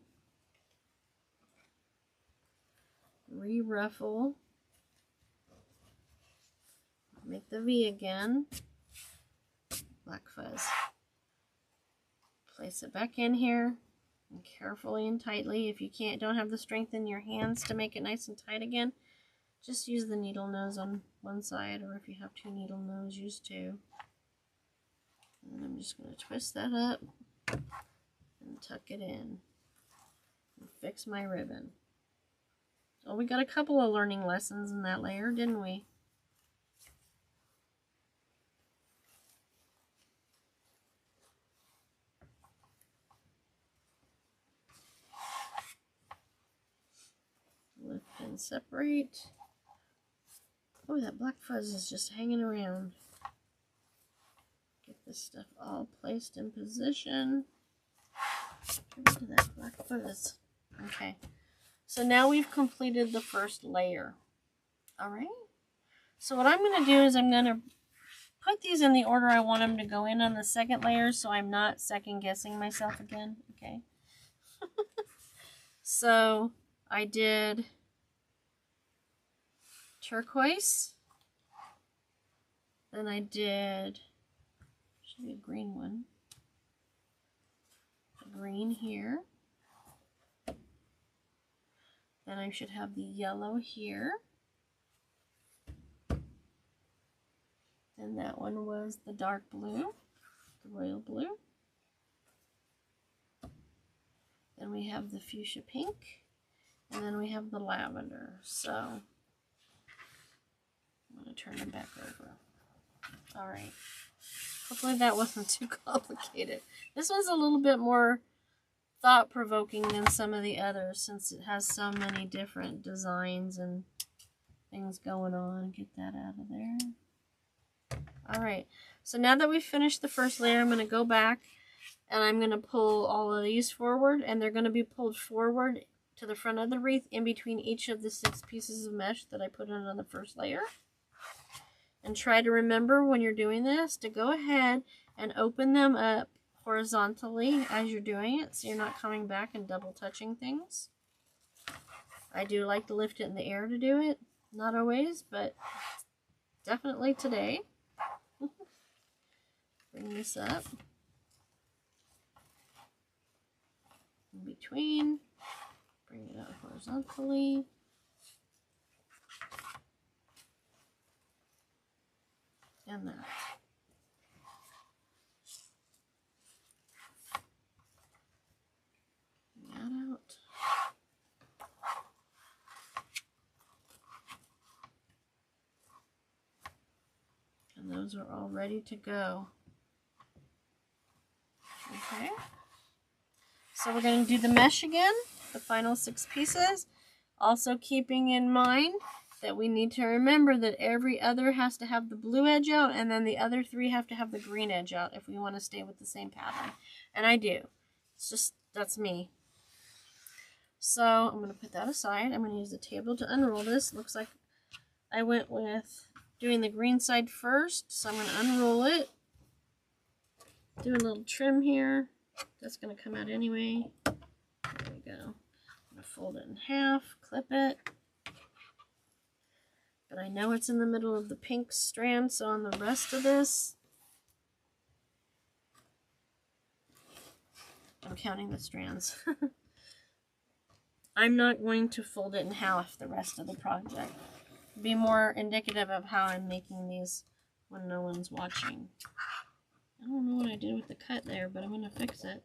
Re-ruffle. Make the V again. Black fuzz. Place it back in here. And carefully and tightly. If you don't have the strength in your hands to make it nice and tight again, just use the needle nose on one side, or if you have two needle nose, use two. And I'm just going to twist that up and tuck it in and fix my ribbon. Oh, we got a couple of learning lessons in that layer, didn't we? Lift and separate. Oh, that black fuzz is just hanging around. Get this stuff all placed in position. Get rid of that black fuzz. Okay. So now we've completed the first layer. Alright. So what I'm going to do is I'm going to put these in the order I want them to go in on the second layer, so I'm not second guessing myself again. Okay. So I did turquoise. Then I did, should be a green one. A green here. Then I should have the yellow here. And that one was the dark blue, the royal blue. Then we have the fuchsia pink. And then we have the lavender. So I'm going to turn them back over. All right. Hopefully that wasn't too complicated. This one's a little bit more thought-provoking than some of the others since it has so many different designs and things going on. Get that out of there. Alright, so now that we've finished the first layer, I'm going to go back and I'm going to pull all of these forward, and they're going to be pulled forward to the front of the wreath in between each of the 6 pieces of mesh that I put on the first layer. And try to remember when you're doing this to go ahead and open them up horizontally as you're doing it, so you're not coming back and double touching things. I do like to lift it in the air to do it. Not always, but definitely today. Bring this up. In between. Bring it out horizontally. And that. Bring that out. And those are all ready to go. Okay. So we're going to do the mesh again, the final 6 pieces. Also keeping in mind that we need to remember that every other has to have the blue edge out, and then the other 3 have to have the green edge out if we want to stay with the same pattern. And I do. It's just, that's me. So I'm going to put that aside. I'm going to use the table to unroll this. Looks like I went with doing the green side first, so I'm going to unroll it. Do a little trim here. That's going to come out anyway. There we go. I'm going to fold it in half, clip it. But I know it's in the middle of the pink strand, so on the rest of this, I'm counting the strands. I'm not going to fold it in half the rest of the project. Be more indicative of how I'm making these when no one's watching. I don't know what I did with the cut there, but I'm going to fix it.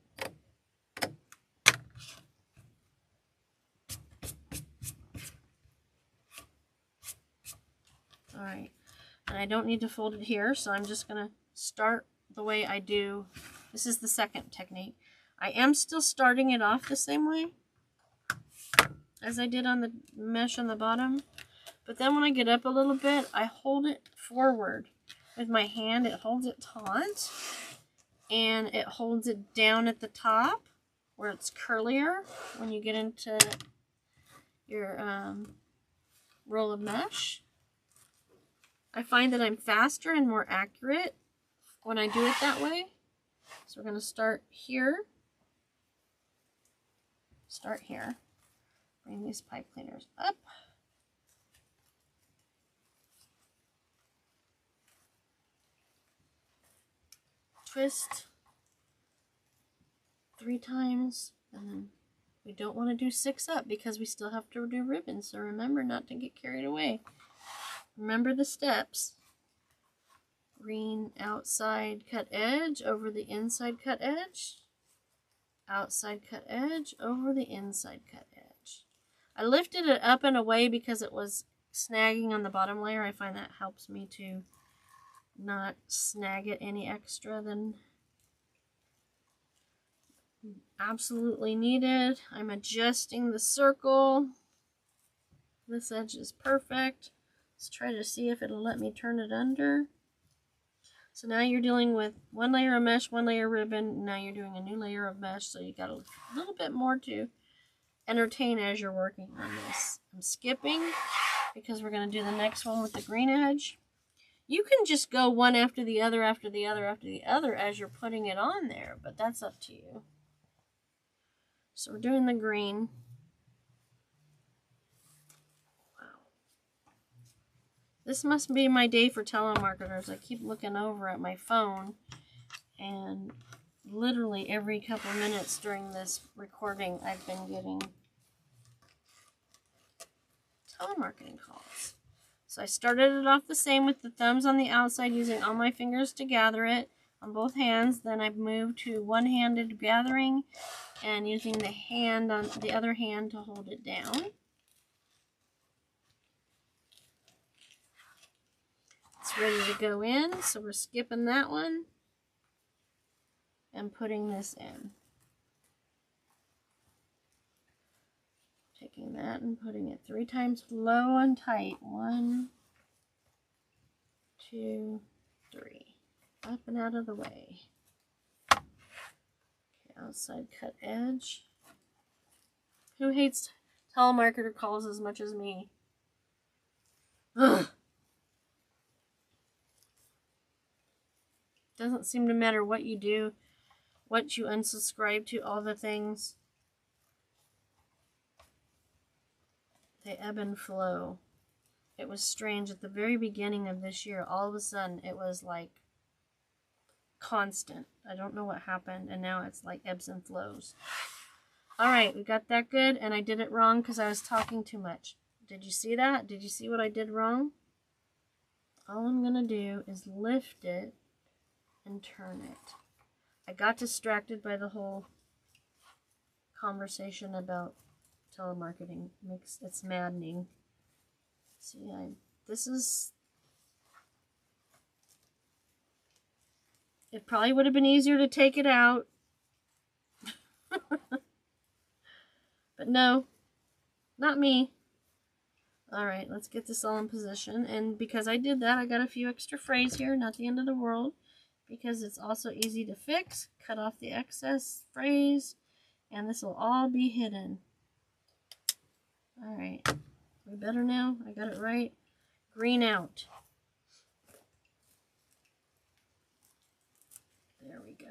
Alright, and I don't need to fold it here, so I'm just going to start the way I do. This is the second technique. I am still starting it off the same way as I did on the mesh on the bottom, but then when I get up a little bit, I hold it forward with my hand. It holds it taut, and it holds it down at the top where it's curlier when you get into your roll of mesh. I find that I'm faster and more accurate when I do it that way. So we're going to start here. Start here. Bring these pipe cleaners up. Twist 3 times, and then we don't want to do 6 up because we still have to do ribbons. So remember not to get carried away. Remember the steps. Green outside cut edge over the inside cut edge. Outside cut edge over the inside cut edge. I lifted it up and away because it was snagging on the bottom layer. I find that helps me to not snag it any extra than absolutely needed. I'm adjusting the circle. This edge is perfect. Let's try to see if it'll let me turn it under. So now you're dealing with 1 layer of mesh, 1 layer of ribbon. Now you're doing a new layer of mesh, so you got a little bit more to entertain as you're working on this. I'm skipping because we're going to do the next one with the green edge. You can just go one after the other, after the other, after the other as you're putting it on there, but that's up to you. So we're doing the green. This must be my day for telemarketers. I keep looking over at my phone, and literally every couple minutes during this recording, I've been getting telemarketing calls. So I started it off the same with the thumbs on the outside, using all my fingers to gather it on both hands. Then I've moved to one-handed gathering and using the hand on the other hand to hold it down. It's ready to go in, so we're skipping that one. and putting this in. Taking that and putting it 3 times low and tight. 1, 2, 3. Up and out of the way. Okay, outside cut edge. Who hates telemarketer calls as much as me? Ugh. Doesn't seem to matter what you do, what you unsubscribe to, all the things. They ebb and flow. It was strange at the very beginning of this year. All of a sudden, it was like constant. I don't know what happened, and now it's like ebbs and flows. All right, we got that good, and I did it wrong because I was talking too much. Did you see that? Did you see what I did wrong? All I'm going to do is lift it and turn it. I got distracted by the whole conversation about telemarketing. It's maddening. See, it probably would have been easier to take it out. But no, not me. All right, let's get this all in position. And because I did that, I got a few extra frays here, not the end of the world, because it's also easy to fix. Cut off the excess frays, and this will all be hidden. All right, we better now? I got it right. Green out. There we go.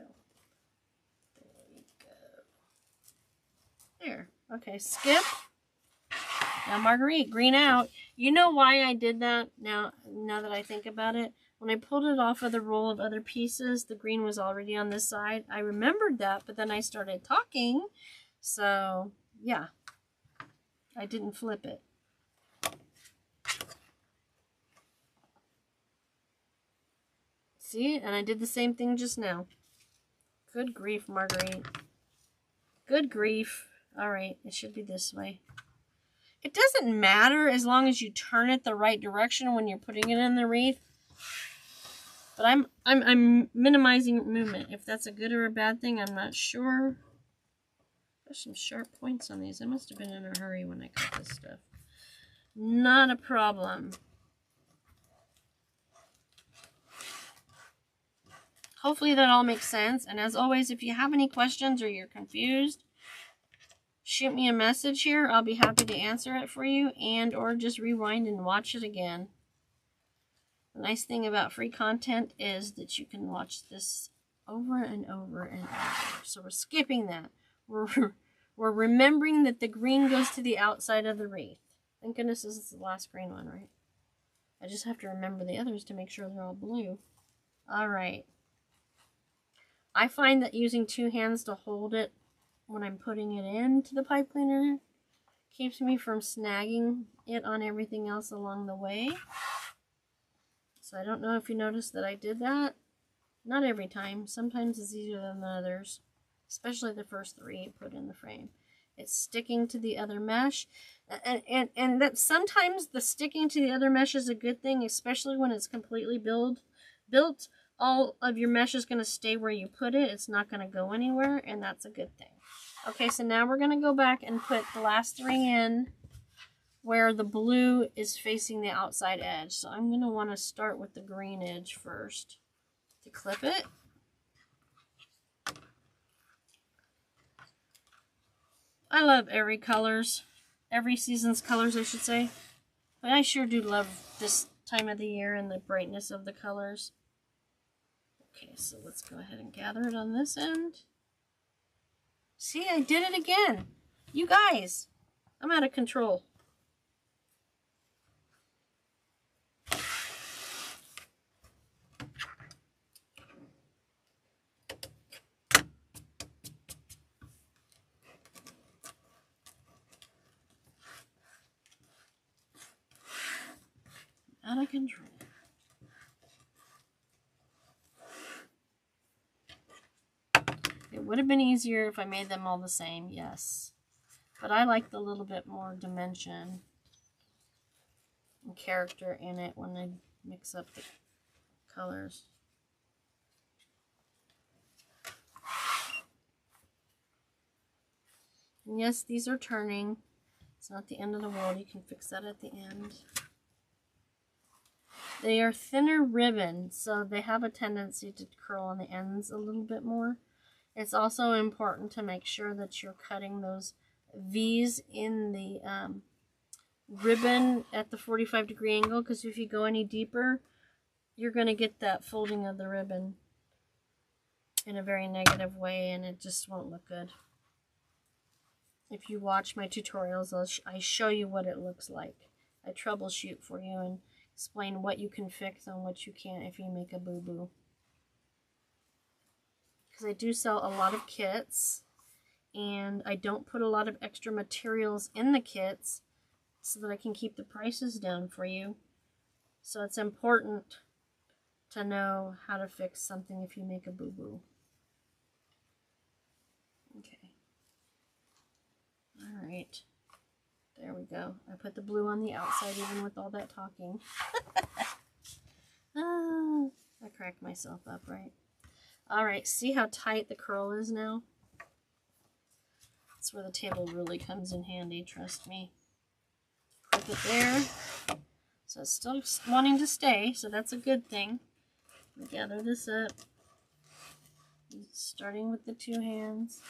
There we go. There. Okay, skip. Now Marguerite, green out. You know why I did that now that I think about it? When I pulled it off of the roll of other pieces, the green was already on this side. I remembered that, but then I started talking. So, yeah. I didn't flip it. See? And I did the same thing just now. Good grief, Marguerite. Good grief. All right, it should be this way. It doesn't matter as long as you turn it the right direction when you're putting it in the wreath. But I'm minimizing movement. If that's a good or a bad thing, I'm not sure. There's some sharp points on these. I must have been in a hurry when I cut this stuff. Not a problem. Hopefully that all makes sense. And as always, if you have any questions or you're confused, shoot me a message here. I'll be happy to answer it for you, and or just rewind and watch it again. The nice thing about free content is that you can watch this over and over and over. So we're skipping that. We're remembering that the green goes to the outside of the wreath. Thank goodness this is the last green one, right? I just have to remember the others to make sure they're all blue. All right. I find that using 2 hands to hold it when I'm putting it into the pipe cleaner keeps me from snagging it on everything else along the way. So I don't know if you noticed that I did that. Not every time. Sometimes it's easier than the others, especially the first 3 put in the frame. It's sticking to the other mesh, and that sometimes the sticking to the other mesh is a good thing, especially when it's completely built. All of your mesh is going to stay where you put it. It's not going to go anywhere, and that's a good thing. Okay, so now we're going to go back and put the last 3 in where the blue is facing the outside edge. So I'm going to want to start with the green edge first to clip it. I love every season's colors, I should say. But I sure do love this time of the year and the brightness of the colors. Okay, so let's go ahead and gather it on this end. See, I did it again. You guys, I'm out of control. Out of control. It would have been easier if I made them all the same, yes. But I like the little bit more dimension and character in it when I mix up the colors. And yes, these are turning. It's not the end of the world. You can fix that at the end. They are thinner ribbon, so they have a tendency to curl on the ends a little bit more. It's also important to make sure that you're cutting those V's in the ribbon at the 45-degree angle, because if you go any deeper, you're going to get that folding of the ribbon in a very negative way, and it just won't look good. If you watch my tutorials, I show you what it looks like. I troubleshoot for you and explain what you can fix and what you can't if you make a boo-boo. Because I do sell a lot of kits, and I don't put a lot of extra materials in the kits so that I can keep the prices down for you. So it's important to know how to fix something if you make a boo-boo. Okay. Alright. There we go. I put the blue on the outside even with all that talking. I cracked myself up, right? Alright, see how tight the curl is now? That's where the table really comes in handy, trust me. Clip it there. So it's still wanting to stay, so that's a good thing. Gather this up. Starting with the two hands.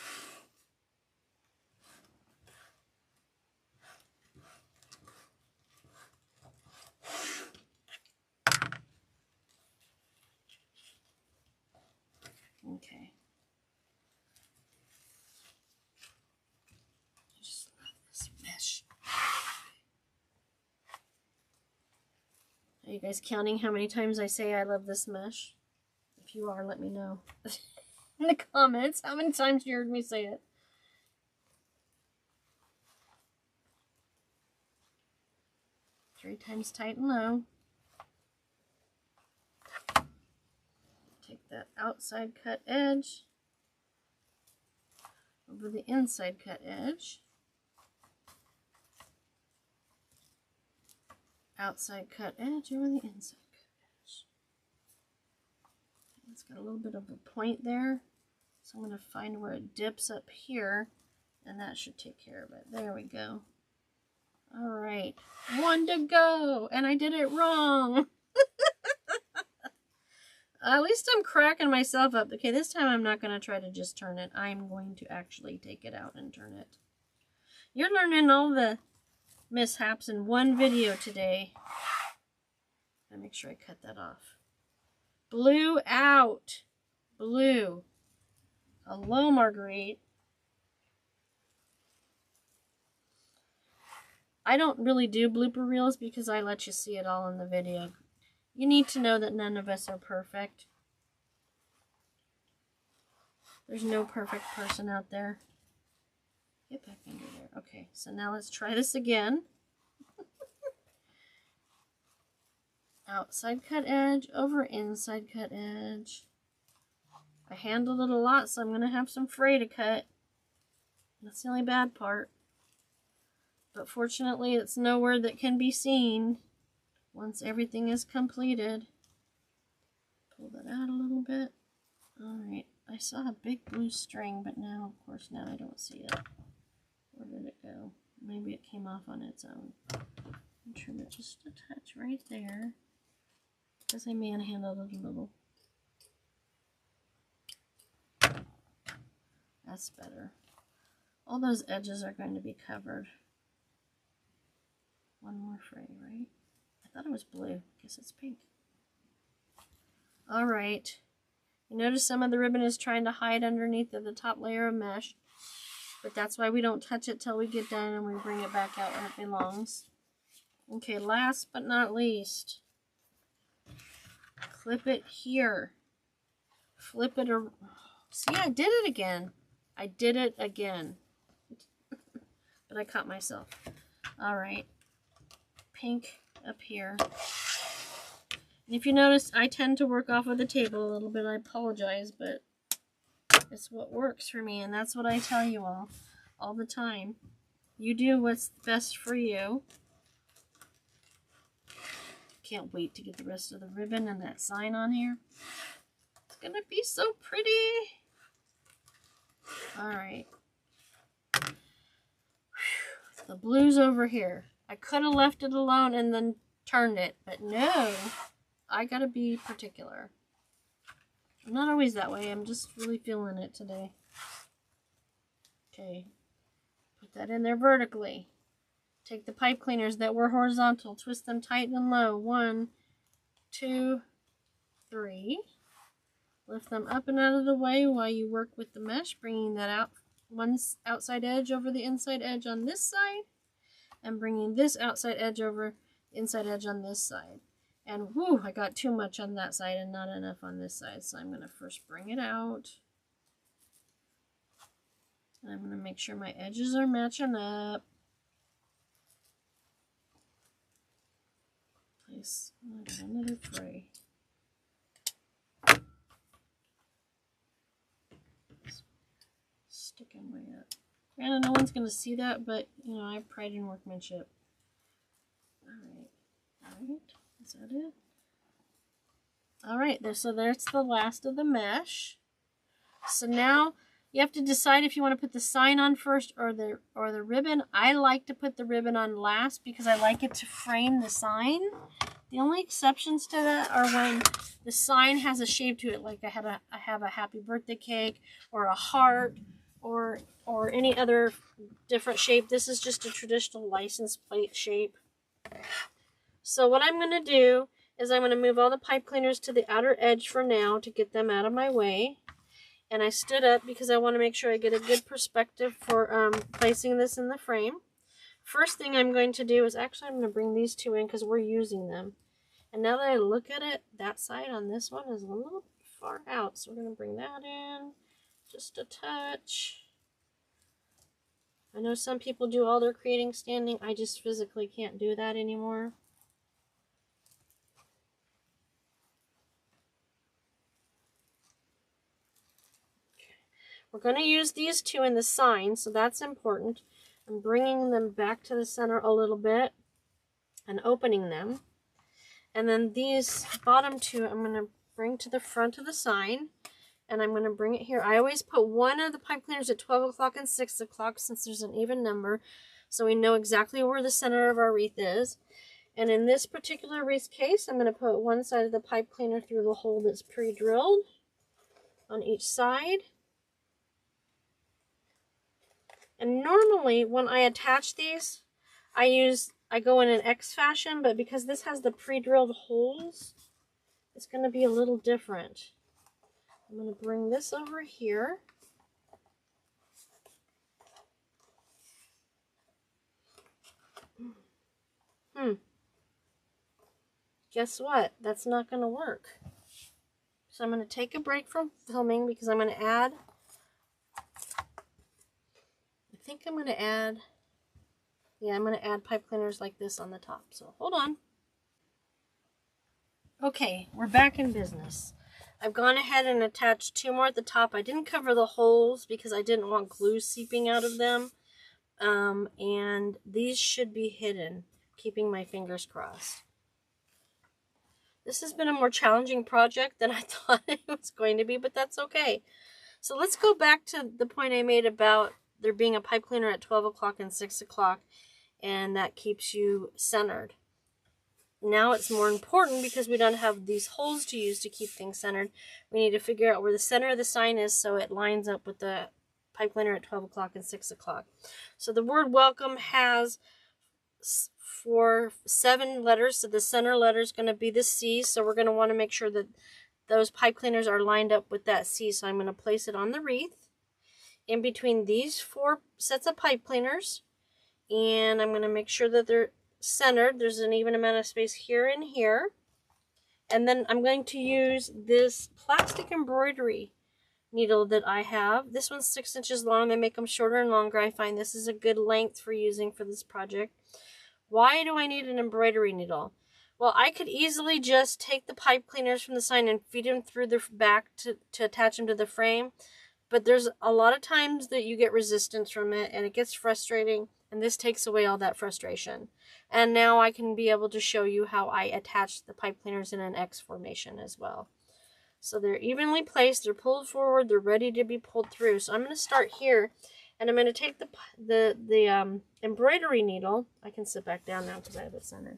Okay. I just love this mesh. Are you guys counting how many times I say I love this mesh? If you are, let me know in the comments how many times you heard me say it. Three times tight and low. Take that outside cut edge over the inside cut edge. Outside cut edge over the inside cut edge. It's got a little bit of a point there, so I'm going to find where it dips up here, and that should take care of it. There we go. All right, one to go, and I did it wrong. At least I'm cracking myself up. Okay, this time I'm not going to try to just turn it. I'm going to actually take it out and turn it. You're learning all the mishaps in one video today. I'll make sure I cut that off. Blue out. Blue. Hello, Marguerite. I don't really do blooper reels because I let you see it all in the video. You need to know that none of us are perfect. There's no perfect person out there. Get back under there. Okay, so now let's try this again. Outside cut edge over inside cut edge. I handled it a lot, so I'm going to have some fray to cut. That's the only bad part. But fortunately, it's nowhere that can be seen once everything is completed. Pull that out a little bit. Alright, I saw a big blue string, but now, of course, now I don't see it. Where did it go? Maybe it came off on its own. Trim it just a touch right there, because I manhandled it a little. That's better. All those edges are going to be covered. One more fray, right? I thought it was blue. Guess it's pink. Alright. You notice some of the ribbon is trying to hide underneath of the top layer of mesh. But that's why we don't touch it till we get done and we bring it back out where it belongs. Okay, last but not least. Clip it here. Flip it around. See, I did it again. I did it again. But I caught myself. Alright. Pink up here. And if you notice, I tend to work off of the table a little bit. I apologize, but it's what works for me, and that's what I tell you all the time. You do what's best for you. Can't wait to get the rest of the ribbon and that sign on here. It's gonna be so pretty. Alright. The blue's over here. I could have left it alone and then turned it, but no. I gotta be particular. I'm not always that way. I'm just really feeling it today. Okay. Put that in there vertically. Take the pipe cleaners that were horizontal. Twist them tight and low. 1, 2, 3. Lift them up and out of the way while you work with the mesh, bringing that out one outside edge over the inside edge on this side, and bringing this outside edge over the inside edge on this side. And whoo, I got too much on that side and not enough on this side, so I'm going to first bring it out. And I'm going to make sure my edges are matching up. Place another fray. Sticking way up. Granted, no one's going to see that, but, you know, I have pride in workmanship. Alright, is that it? Alright, so there's the last of the mesh. So now you have to decide if you want to put the sign on first or the ribbon. I like to put the ribbon on last because I like it to frame the sign. The only exceptions to that are when the sign has a shape to it, like I have a happy birthday cake or a heart or any other different shape. This is just a traditional license plate shape. So what I'm going to do is I'm going to move all the pipe cleaners to the outer edge for now to get them out of my way. And I stood up because I want to make sure I get a good perspective for placing this in the frame. First thing I'm going to do is actually I'm going to bring these two in because we're using them. And now that I look at it, that side on this one is a little far out. So we're going to bring that in just a touch. I know some people do all their creating standing. I just physically can't do that anymore. We're going to use these two in the sign, so that's important. I'm bringing them back to the center a little bit and opening them. And then these bottom two I'm going to bring to the front of the sign. And I'm going to bring it here. I always put one of the pipe cleaners at 12 o'clock and 6 o'clock since there's an even number. So we know exactly where the center of our wreath is. And in this particular wreath case, I'm going to put one side of the pipe cleaner through the hole that's pre-drilled on each side. And normally when I attach these, I go in an X fashion, but because this has the pre-drilled holes, it's going to be a little different. I'm going to bring this over here. Guess what? That's not going to work. So I'm going to take a break from filming because I'm going to add, I'm going to add pipe cleaners like this on the top. So hold on. Okay, we're back in business. I've gone ahead and attached two more at the top. I didn't cover the holes because I didn't want glue seeping out of them. And these should be hidden, keeping my fingers crossed. This has been a more challenging project than I thought it was going to be, but that's okay. So let's go back to the point I made about there being a pipe cleaner at 12 o'clock and 6 o'clock, and that keeps you centered. Now it's more important because we don't have these holes to use to keep things centered. We need to figure out where the center of the sign is so it lines up with the pipe cleaner at 12 o'clock and 6 o'clock. So the word welcome has 7 letters. So the center letter is going to be the C. So we're going to want to make sure that those pipe cleaners are lined up with that C. So I'm going to place it on the wreath in between these 4 sets of pipe cleaners. And I'm going to make sure that they're centered. There's an even amount of space here and here. And then I'm going to use this plastic embroidery needle that I have. This one's 6 inches long. They make them shorter and longer. I find this is a good length for using for this project. Why do I need an embroidery needle? Well, I could easily just take the pipe cleaners from the sign and feed them through the back to attach them to the frame. But there's a lot of times that you get resistance from it and it gets frustrating. And this takes away all that frustration. And now I can be able to show you how I attach the pipe cleaners in an X formation as well. So they're evenly placed, they're pulled forward, they're ready to be pulled through. So I'm going to start here And I'm going to take the embroidery needle. I can sit back down now because I have it centered.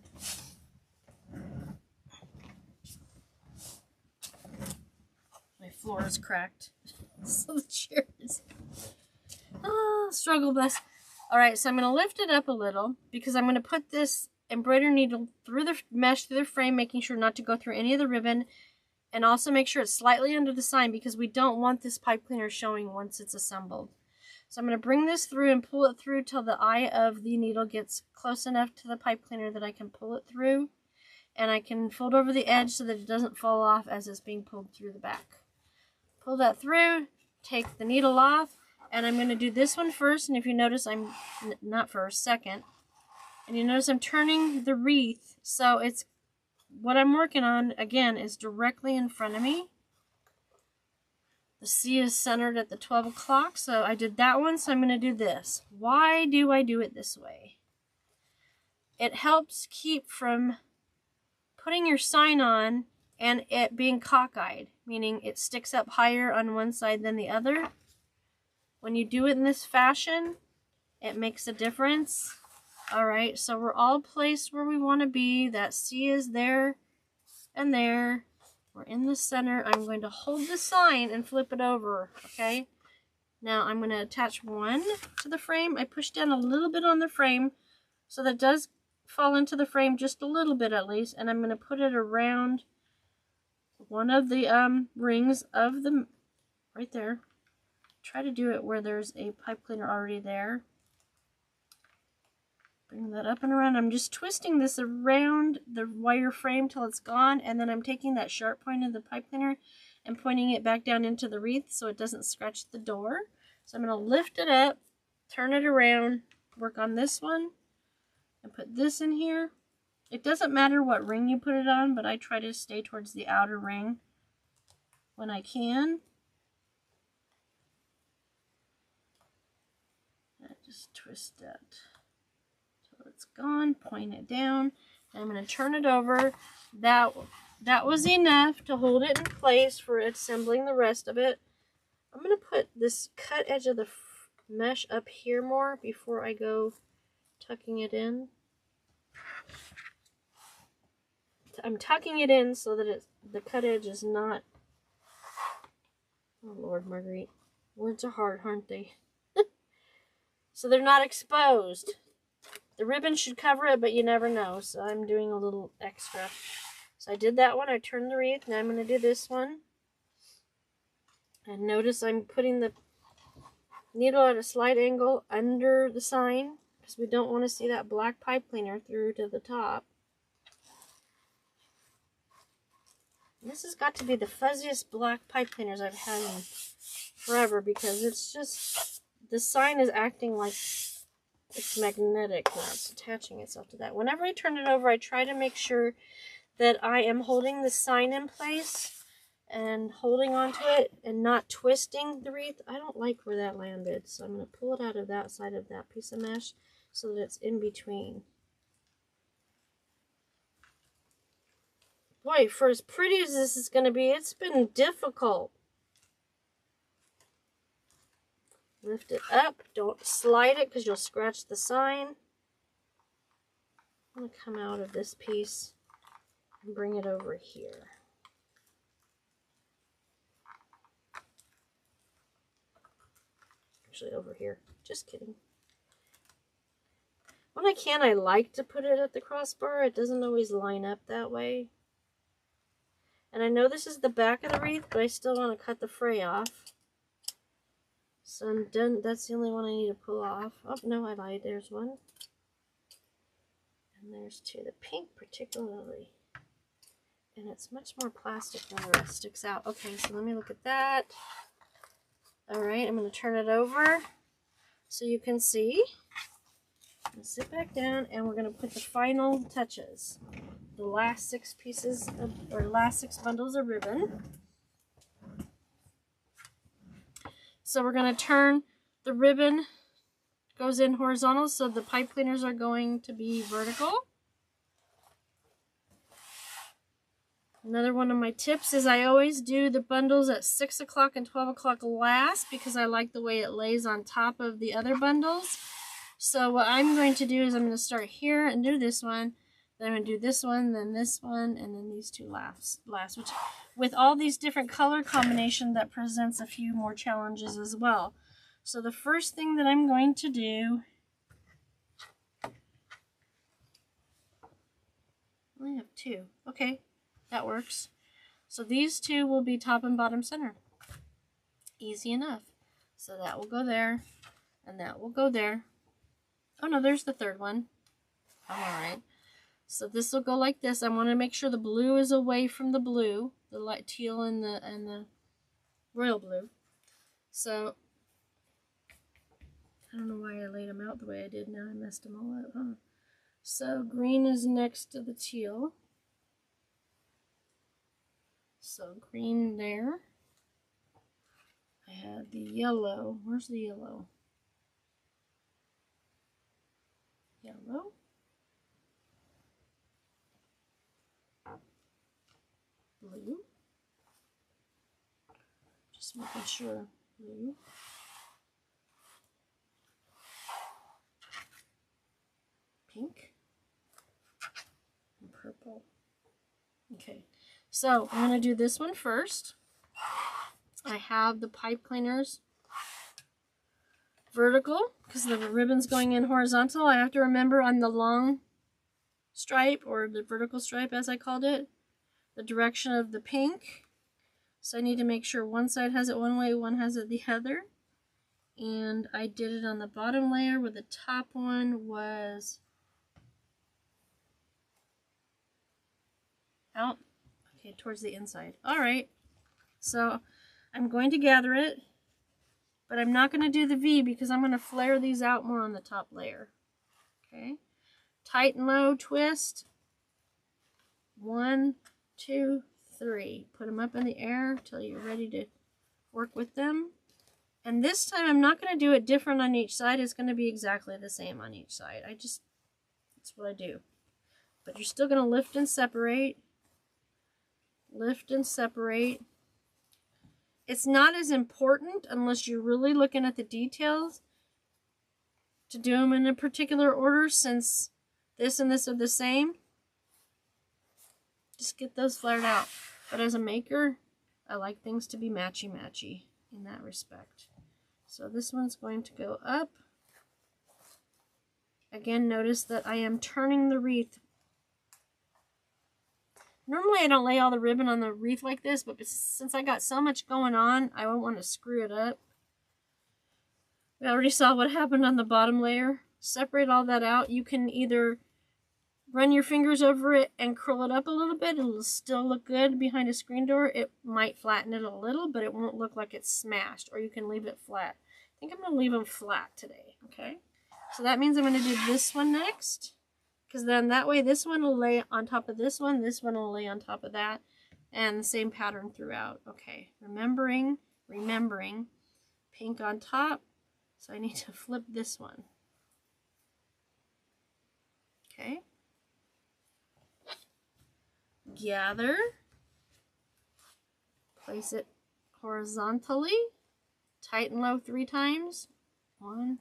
My floor is cracked. So the chair is... Ah, struggle bus. Alright, so I'm going to lift it up a little because I'm going to put this embroidery needle through the mesh, through the frame, making sure not to go through any of the ribbon. And also make sure it's slightly under the sign because we don't want this pipe cleaner showing once it's assembled. So I'm going to bring this through and pull it through till the eye of the needle gets close enough to the pipe cleaner that I can pull it through. And I can fold over the edge so that it doesn't fall off as it's being pulled through the back. Pull that through, take the needle off, and I'm going to do this one first. And if you notice, I'm not first, second. And you notice I'm turning the wreath, so it's what I'm working on, again, is directly in front of me. The C is centered at the 12 o'clock, so I did that one, so I'm going to do this. Why do I do it this way? It helps keep from putting your sign on and it being cockeyed, meaning it sticks up higher on one side than the other. When you do it in this fashion, it makes a difference. Alright, so we're all placed where we want to be. That C is there and there. We're in the center. I'm going to hold the sign and flip it over, okay? Now I'm going to attach one to the frame. I push down a little bit on the frame so that it does fall into the frame just a little bit at least. And I'm going to put it around one of the rings of the, right there. Try to do it where there's a pipe cleaner already there. Bring that up and around. I'm just twisting this around the wire frame till it's gone, and then I'm taking that sharp point of the pipe cleaner and pointing it back down into the wreath so it doesn't scratch the door. So I'm going to lift it up, turn it around, work on this one, and put this in here. It doesn't matter what ring you put it on, but I try to stay towards the outer ring when I can. I just twist that. It's gone, point it down, and I'm going to turn it over. That was enough to hold it in place for assembling the rest of it. I'm going to put this cut edge of the mesh up here more before I go tucking it in. I'm tucking it in so that the cut edge is not... Oh Lord, Marguerite. Words are hard, aren't they? So they're not exposed. The ribbon should cover it, but you never know, so I'm doing a little extra. So I did that one, I turned the wreath, now I'm going to do this one. And notice I'm putting the needle at a slight angle under the sign, because we don't want to see that black pipe cleaner through to the top. This has got to be the fuzziest black pipe cleaners I've had in forever, because it's just, the sign is acting like it's magnetic now. It's attaching itself to that. Whenever I turn it over, I try to make sure that I am holding the sign in place and holding onto it and not twisting the wreath. I don't like where that landed, so I'm going to pull it out of that side of that piece of mesh so that it's in between. Boy, for as pretty as this is going to be, it's been difficult. Lift it up. Don't slide it because you'll scratch the sign. I'm going to come out of this piece and bring it over here. Actually, over here. Just kidding. When I can, I like to put it at the crossbar. It doesn't always line up that way. And I know this is the back of the wreath, but I still want to cut the fray off. So I'm done. That's the only one I need to pull off. Oh, no, I lied. There's one. And there's two. The pink particularly. And it's much more plastic than the rest sticks out. Okay, so let me look at that. Alright, I'm going to turn it over so you can see. I'm going to sit back down and we're going to put the final touches. The last 6 pieces of, or last 6 bundles of ribbon. So we're going to turn the ribbon, goes in horizontal, so the pipe cleaners are going to be vertical. Another one of my tips is I always do the bundles at 6 o'clock and 12 o'clock last because I like the way it lays on top of the other bundles. So what I'm going to do is I'm going to start here and do this one. Then I'm going to do this one, then this one, and then these two last. Which, with all these different color combinations, that presents a few more challenges as well. So the first thing that I'm going to do... I only have two. Okay, that works. So these two will be top and bottom center. Easy enough. So that will go there, and that will go there. Oh no, there's the third one. I'm alright. So this will go like this. I want to make sure the blue is away from the blue, the light teal and the royal blue. So I don't know why I laid them out the way I did. Now I messed them all up, huh? So green is next to the teal. So green there. I had the yellow. Where's the yellow? Yellow. Blue. Just making sure. Blue. Pink. And purple. Okay. So I'm going to do this one first. I have the pipe cleaners vertical because the ribbon's going in horizontal. I have to remember on the long stripe, or the vertical stripe as I called it, the direction of the pink. So I need to make sure one side has it one way, one has it the other. And I did it on the bottom layer where the top one was out. Okay, towards the inside. Alright, so I'm going to gather it, but I'm not going to do the V because I'm going to flare these out more on the top layer. Okay, tight and low twist. 1, 2, 3. Put them up in the air until you're ready to work with them. And this time I'm not going to do it different on each side. It's going to be exactly the same on each side. That's what I do. But you're still going to lift and separate. Lift and separate. It's not as important unless you're really looking at the details to do them in a particular order, since this and this are the same. Just get those flared out. But as a maker, I like things to be matchy-matchy in that respect. So this one's going to go up. Again, notice that I am turning the wreath. Normally I don't lay all the ribbon on the wreath like this, but since I got so much going on, I don't want to screw it up. We already saw what happened on the bottom layer. Separate all that out. You can either run your fingers over it and curl it up a little bit. It'll still look good behind a screen door. It might flatten it a little, but it won't look like it's smashed. Or you can leave it flat. I think I'm going to leave them flat today. Okay? So that means I'm going to do this one next. Because then that way this one will lay on top of this one will lay on top of that, and the same pattern throughout. Okay, remembering, pink on top, so I need to flip this one. Okay. Gather, place it horizontally, tight and low 3 times. 1,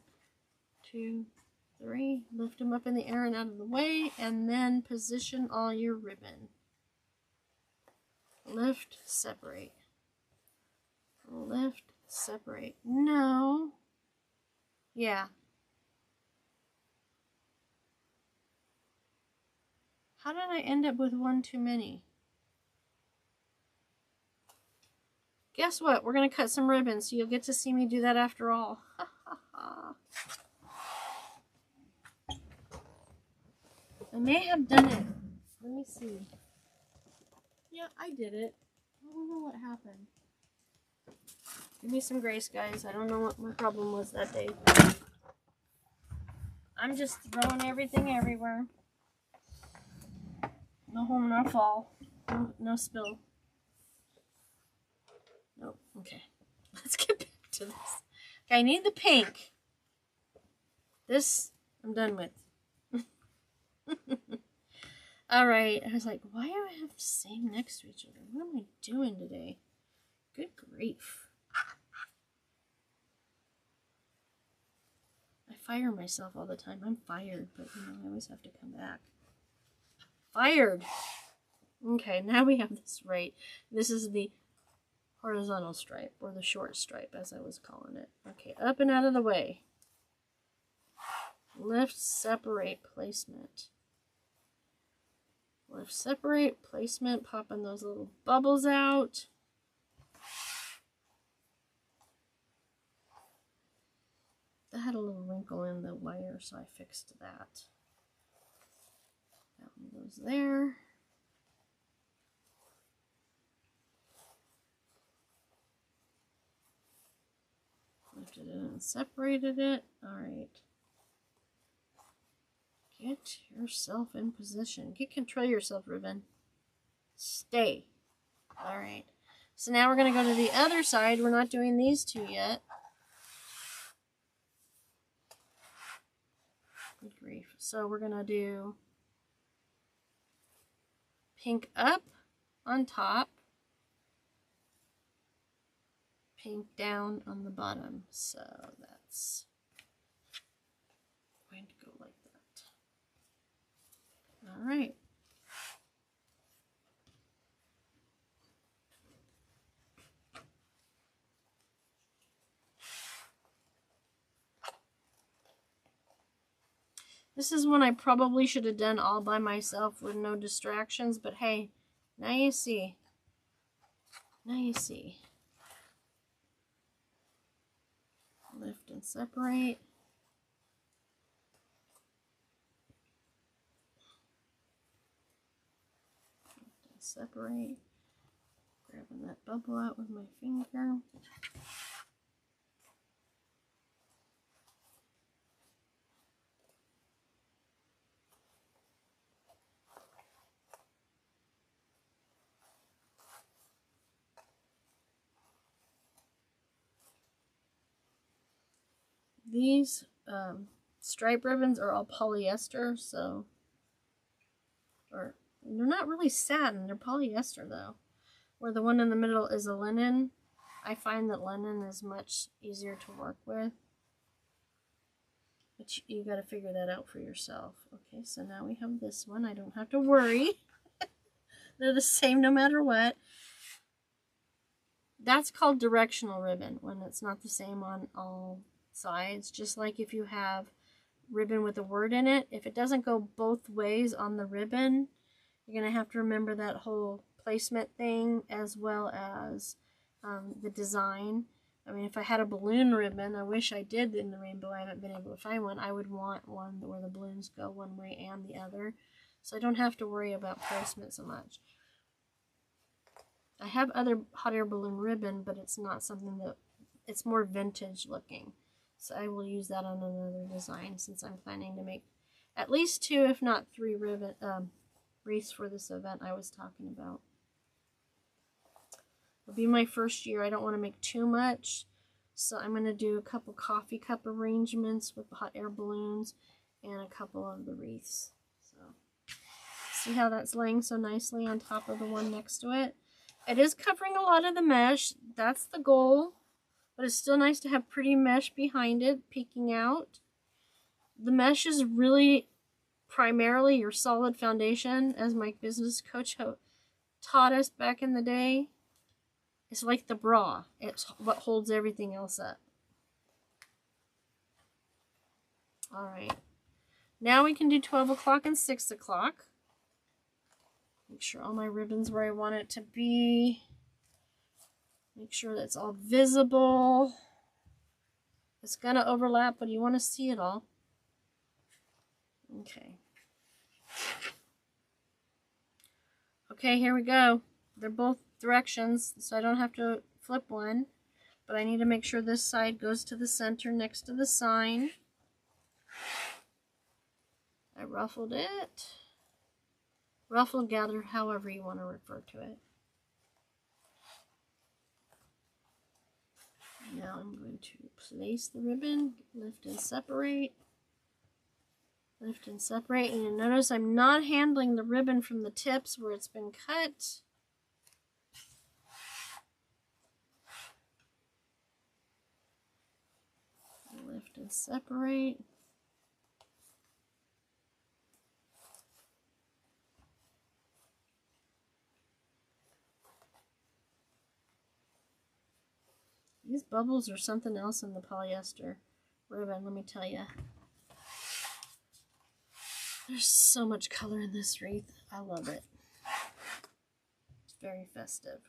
2, 3, lift them up in the air and out of the way, and then position all your ribbon. Lift, separate. Lift, separate. No. Yeah. How did I end up with one too many? Guess what? We're going to cut some ribbons, so you'll get to see me do that after all. Ha ha ha. I may have done it. Let me see. Yeah, I did it. I don't know what happened. Give me some grace, guys. I don't know what my problem was that day. I'm just throwing everything everywhere. No harm, no fall. No spill. Nope. Okay. Let's get back to this. Okay, I need the pink. This I'm done with. All right. I was like, why do I have the same next to each other? What am I doing today? Good grief. I fire myself all the time. I'm fired, but you know, I always have to come back. Fired. Okay, now we have this right. This is the horizontal stripe, or the short stripe, as I was calling it. Okay, up and out of the way. Lift, separate, placement. Lift, separate, placement, popping those little bubbles out. That had a little wrinkle in the wire, so I fixed that. That one goes there. Lifted it and separated it. Alright. Get yourself in position. Get control of yourself, ribbon. Stay. Alright. So now we're going to go to the other side. We're not doing these two yet. Good grief. So we're going to do pink up on top, pink down on the bottom. So that's going to go like that. All right. This is one I probably should have done all by myself with no distractions, but hey, now you see. Now you see. Lift and separate. Lift and separate. Grabbing that bubble out with my finger. These stripe ribbons are all polyester, so, or they're not really satin, they're polyester though. Where the one in the middle is a linen, I find that linen is much easier to work with. But you got to figure that out for yourself. Okay, so now we have this one. I don't have to worry. They're the same no matter what. That's called directional ribbon, when it's not the same on all sides. Just like if you have ribbon with a word in it, if it doesn't go both ways on the ribbon, you're going to have to remember that whole placement thing, as well as the design. I mean, if I had a balloon ribbon, I wish I did in the rainbow, I haven't been able to find one, I would want one where the balloons go one way and the other, so I don't have to worry about placement so much. I have other hot air balloon ribbon, but it's not something that, it's more vintage looking. So I will use that on another design, since I'm planning to make at least 2, if not 3 ribbon wreaths for this event I was talking about. It'll be my first year. I don't want to make too much, so I'm going to do a couple coffee cup arrangements with the hot air balloons and a couple of the wreaths. So see how that's laying so nicely on top of the one next to it. It is covering a lot of the mesh. That's the goal. But it's still nice to have pretty mesh behind it, peeking out. The mesh is really primarily your solid foundation, as my business coach taught us back in the day. It's like the bra. It's what holds everything else up. Alright. Now we can do 12 o'clock and 6 o'clock. Make sure all my ribbons where I want it to be. Make sure that's all visible. It's going to overlap, but you want to see it all. Okay. Okay, here we go. They're both directions, so I don't have to flip one. But I need to make sure this side goes to the center next to the sign. I ruffled it. Ruffled, gathered, however you want to refer to it. Now. Now I'm going to place the ribbon, lift and separate. Lift and separate. And you notice I'm not handling the ribbon from the tips where it's been cut. Lift and separate. These bubbles are something else in the polyester ribbon, let me tell you. There's so much color in this wreath. I love it. It's very festive.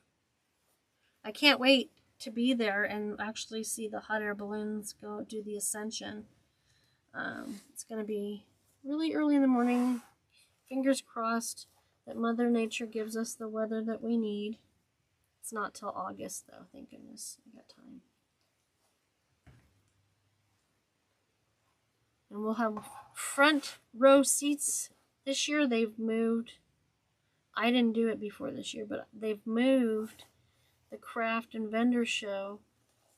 I can't wait to be there and actually see the hot air balloons go do the ascension. It's going to be really early in the morning. Fingers crossed that Mother Nature gives us the weather that we need. It's not till August though, thank goodness. I got time. And we'll have front row seats this year. They've moved. I didn't do it before this year, but they've moved the craft and vendor show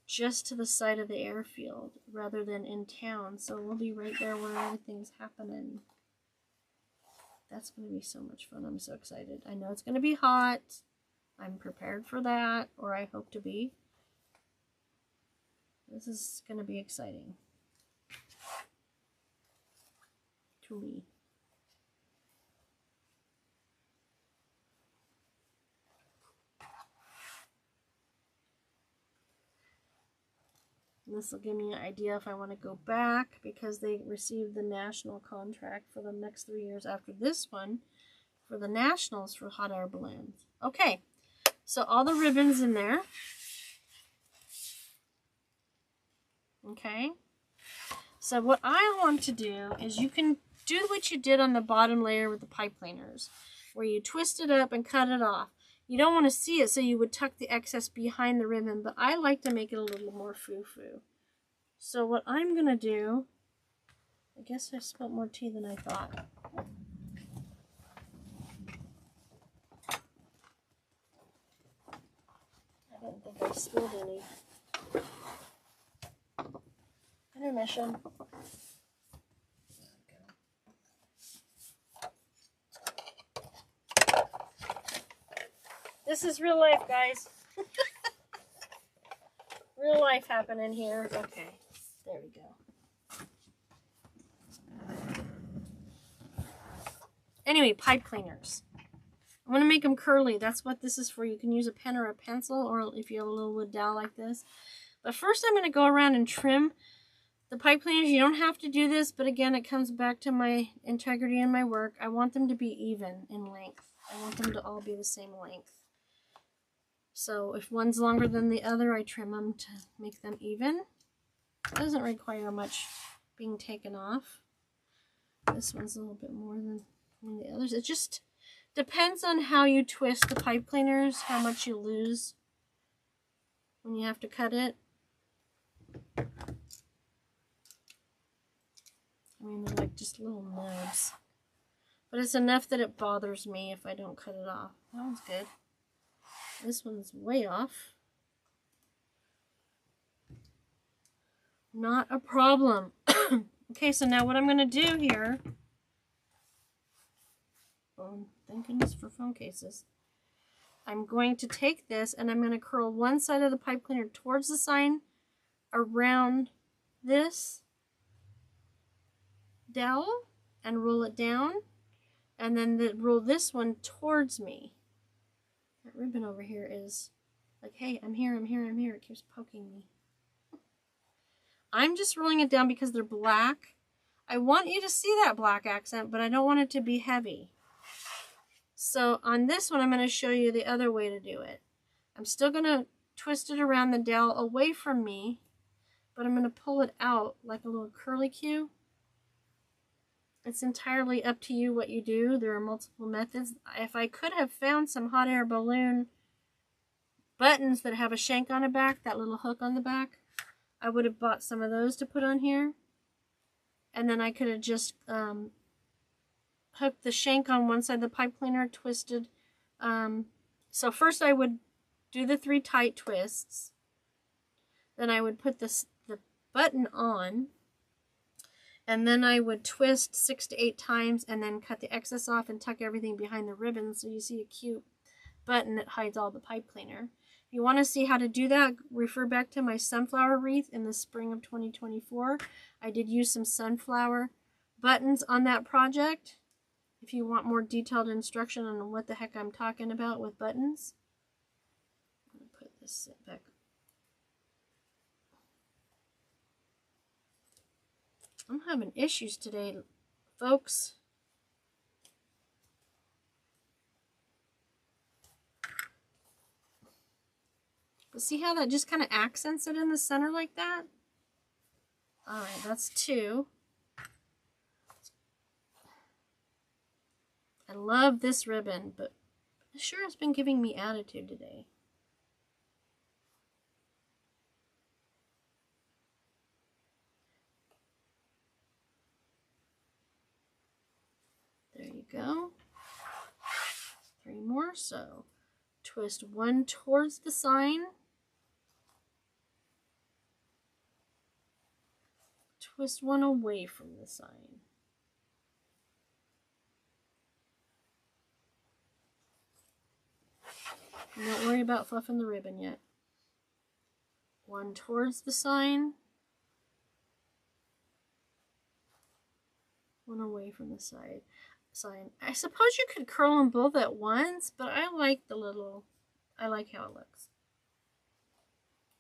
just to the side of the airfield rather than in town. So we'll be right there where everything's happening. That's going to be so much fun. I'm so excited. I know it's going to be hot. I'm prepared for that, or I hope to be. This is going to be exciting. To me. This will give me an idea if I want to go back, because they received the national contract for the next 3 years after this one for the nationals for hot air balloons. Okay, so all the ribbons in there. Okay, so what I want to do is you can do what you did on the bottom layer with the pipe cleaners, where you twist it up and cut it off. You don't want to see it, so you would tuck the excess behind the ribbon, but I like to make it a little more foo-foo. So what I'm going to do, I guess I spilled more tea than I thought. I didn't think I spilled any. Intermission. This is real life, guys. Real life happening here. Okay, there we go. Anyway, pipe cleaners. I'm going to make them curly. That's what this is for. You can use a pen or a pencil, or if you have a little wood dowel like this. But first I'm going to go around and trim the pipe cleaners. You don't have to do this, but again, it comes back to my integrity in my work. I want them to be even in length. I want them to all be the same length. So if one's longer than the other, I trim them to make them even. It doesn't require much being taken off. This one's a little bit more than the others. It just depends on how you twist the pipe cleaners, how much you lose when you have to cut it. I mean, they're like just little nubs. But it's enough that it bothers me if I don't cut it off. That one's good. This one's way off. Not a problem. Okay, so now what I'm going to do here, oh, thank goodness for phone cases. I'm going to take this and I'm going to curl one side of the pipe cleaner towards the sign around this dowel and roll it down, and then roll this one towards me. That ribbon over here is like, hey, I'm here, I'm here, I'm here. It keeps poking me. I'm just rolling it down because they're black. I want you to see that black accent, but I don't want it to be heavy. So on this one, I'm going to show you the other way to do it. I'm still going to twist it around the dowel away from me, but I'm going to pull it out like a little curly cue. It's entirely up to you what you do. There are multiple methods. If I could have found some hot air balloon buttons that have a shank on the back, that little hook on the back, I would have bought some of those to put on here. And then I could have just hooked the shank on one side of the pipe cleaner, twisted. So first I would do the 3 tight twists. Then I would put the button on. And then I would twist 6 to 8 times and then cut the excess off and tuck everything behind the ribbon so you see a cute button that hides all the pipe cleaner. If you want to see how to do that, refer back to my sunflower wreath in the spring of 2024. I did use some sunflower buttons on that project. If you want more detailed instruction on what the heck I'm talking about with buttons. I'm going to put this back. I'm having issues today, folks. But see how that just kind of accents it in the center like that? Alright, that's 2. I love this ribbon, but it sure has been giving me attitude today. There you go. 3 more, so twist 1 towards the sign. Twist 1 away from the sign. And don't worry about fluffing the ribbon yet. 1 towards the sign. 1 away from the sign. I suppose you could curl them both at once, but I like I like how it looks.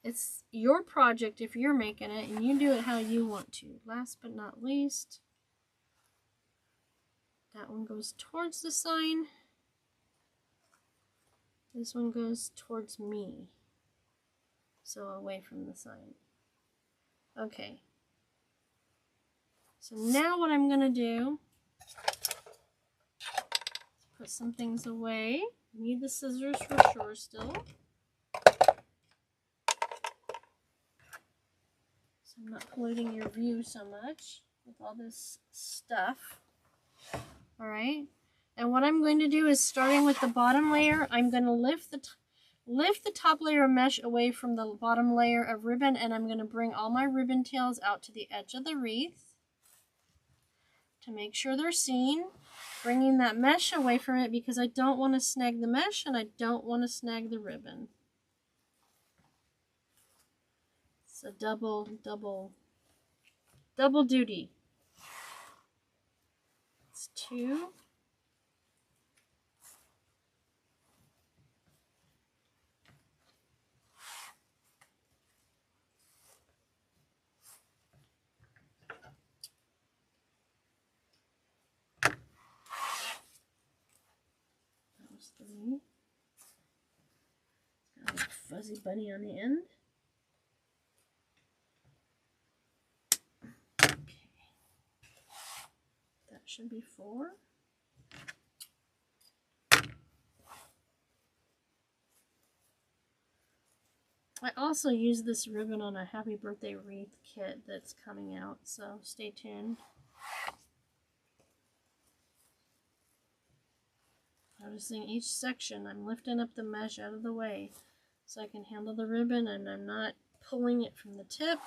It's your project if you're making it, and you do it how you want to. Last but not least, that one goes towards the sign. This one goes towards me, so away from the sign. Okay. So now what I'm going to do is put some things away. Need the scissors for sure still. So I'm not polluting your view so much with all this stuff. Alright. And what I'm going to do is, starting with the bottom layer, I'm going to lift the top layer of mesh away from the bottom layer of ribbon, and I'm going to bring all my ribbon tails out to the edge of the wreath to make sure they're seen. Bringing that mesh away from it because I don't want to snag the mesh and I don't want to snag the ribbon. It's a double duty. It's 2. That was 3. Got a fuzzy bunny on the end. Should be 4. I also use this ribbon on a happy birthday wreath kit that's coming out, so stay tuned. Noticing each section, I'm lifting up the mesh out of the way so I can handle the ribbon and I'm not pulling it from the tip.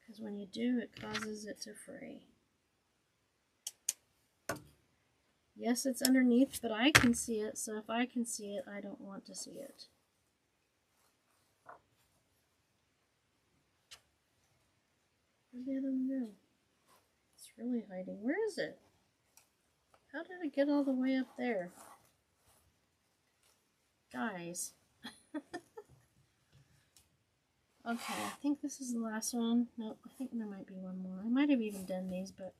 Because when you do, it causes it to fray. Yes, it's underneath, but I can see it, so if I can see it, I don't want to see it. Where'd the other one go? It's really hiding. Where is it? How did it get all the way up there? Guys. Okay, I think this is the last one. Nope, I think there might be one more. I might have even done these, but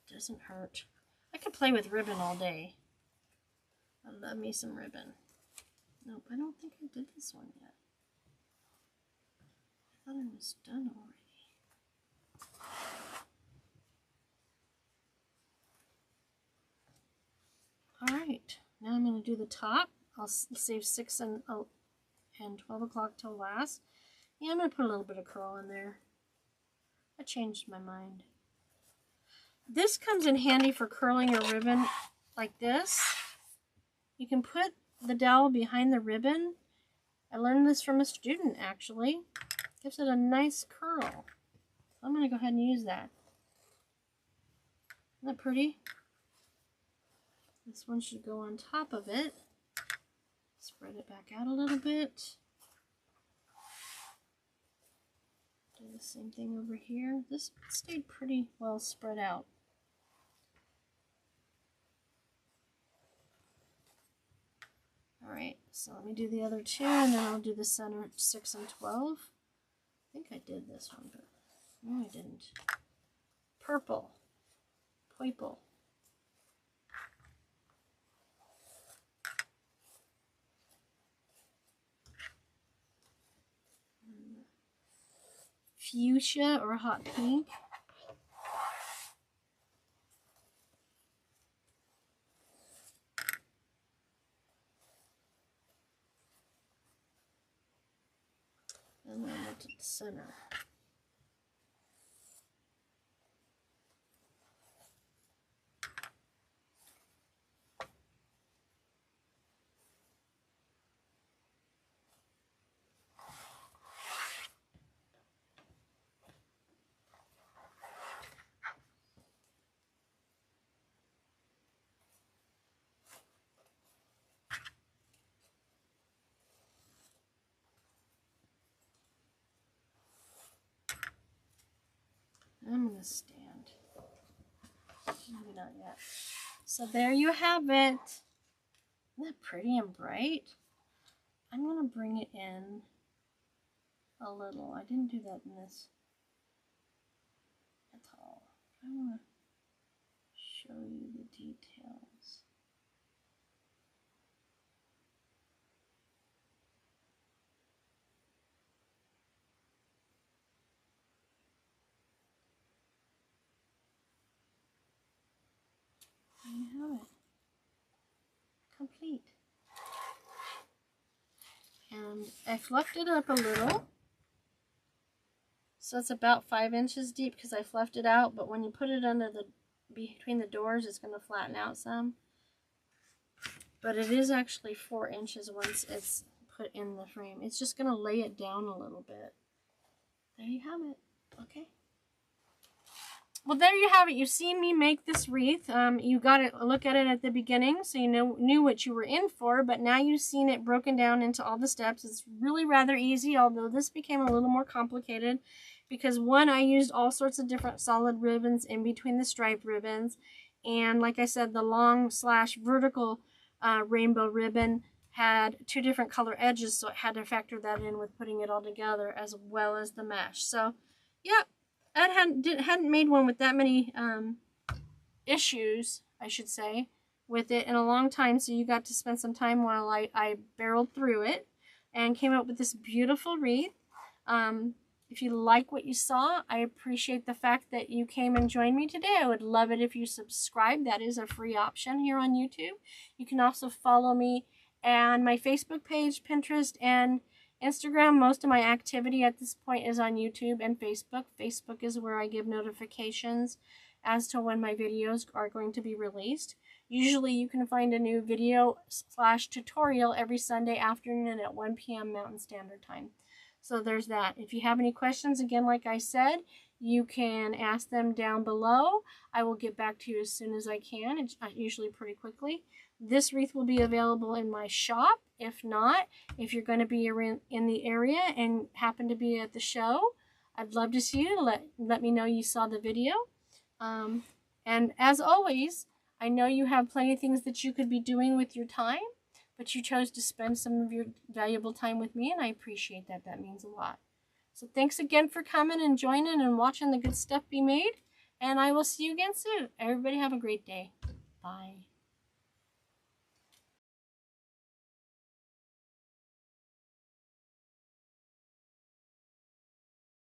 it doesn't hurt. I could play with ribbon all day. I love me some ribbon. Nope, I don't think I did this one yet. I thought I was done already. Alright, now I'm going to do the top. I'll save 6 and 12 o'clock till last. Yeah, I'm going to put a little bit of curl in there. I changed my mind. This comes in handy for curling your ribbon like this. You can put the dowel behind the ribbon I learned this from a student, actually. Gives it a nice curl. I'm going to go ahead and use that. Isn't that pretty? This one should go on top of it. Spread it back out a little bit. Do the same thing over here. This stayed pretty well spread out. Alright, so let me do the other two, and then I'll do the center 6 and 12. I think I did this one, but no, I didn't. Purple. Purple. Fuchsia or hot pink. And then we'll do the center. I'm going to stand. Maybe not yet. So there you have it. Isn't that pretty and bright? I'm going to bring it in a little. I didn't do that in this at all. I want to show you the details. There you have it. Complete. And I fluffed it up a little. So it's about 5 inches deep because I fluffed it out, but when you put it under the between the doors, it's going to flatten out some. But it is actually 4 inches once it's put in the frame. It's just going to lay it down a little bit. There you have it. Okay. Well, there you have it. You've seen me make this wreath. You got a look at it at the beginning, so you knew what you were in for, but now you've seen it broken down into all the steps. It's really rather easy, although this became a little more complicated because, one, I used all sorts of different solid ribbons in between the striped ribbons, and like I said, the long / vertical rainbow ribbon had 2 different color edges, so I had to factor that in with putting it all together, as well as the mesh. So, yeah. I hadn't made one with that many issues, I should say, with it in a long time, so you got to spend some time while I barreled through it and came up with this beautiful wreath. If you like what you saw, I appreciate the fact that you came and joined me today. I would love it if you subscribe. That is a free option here on YouTube. You can also follow me on my Facebook page, Pinterest, and Instagram. Most of my activity at this point is on YouTube and Facebook. Facebook is where I give notifications as to when my videos are going to be released. Usually you can find a new video / tutorial every Sunday afternoon at 1 p.m. Mountain Standard Time. So there's that. If you have any questions, again, like I said, you can ask them down below. I will get back to you as soon as I can. It's usually pretty quickly. This wreath will be available in my shop. If not, if you're going to be in the area and happen to be at the show, I'd love to see you. Let me know you saw the video. And as always, I know you have plenty of things that you could be doing with your time, but you chose to spend some of your valuable time with me, and I appreciate that. That means a lot. So thanks again for coming and joining and watching the good stuff be made, and I will see you again soon. Everybody have a great day. Bye.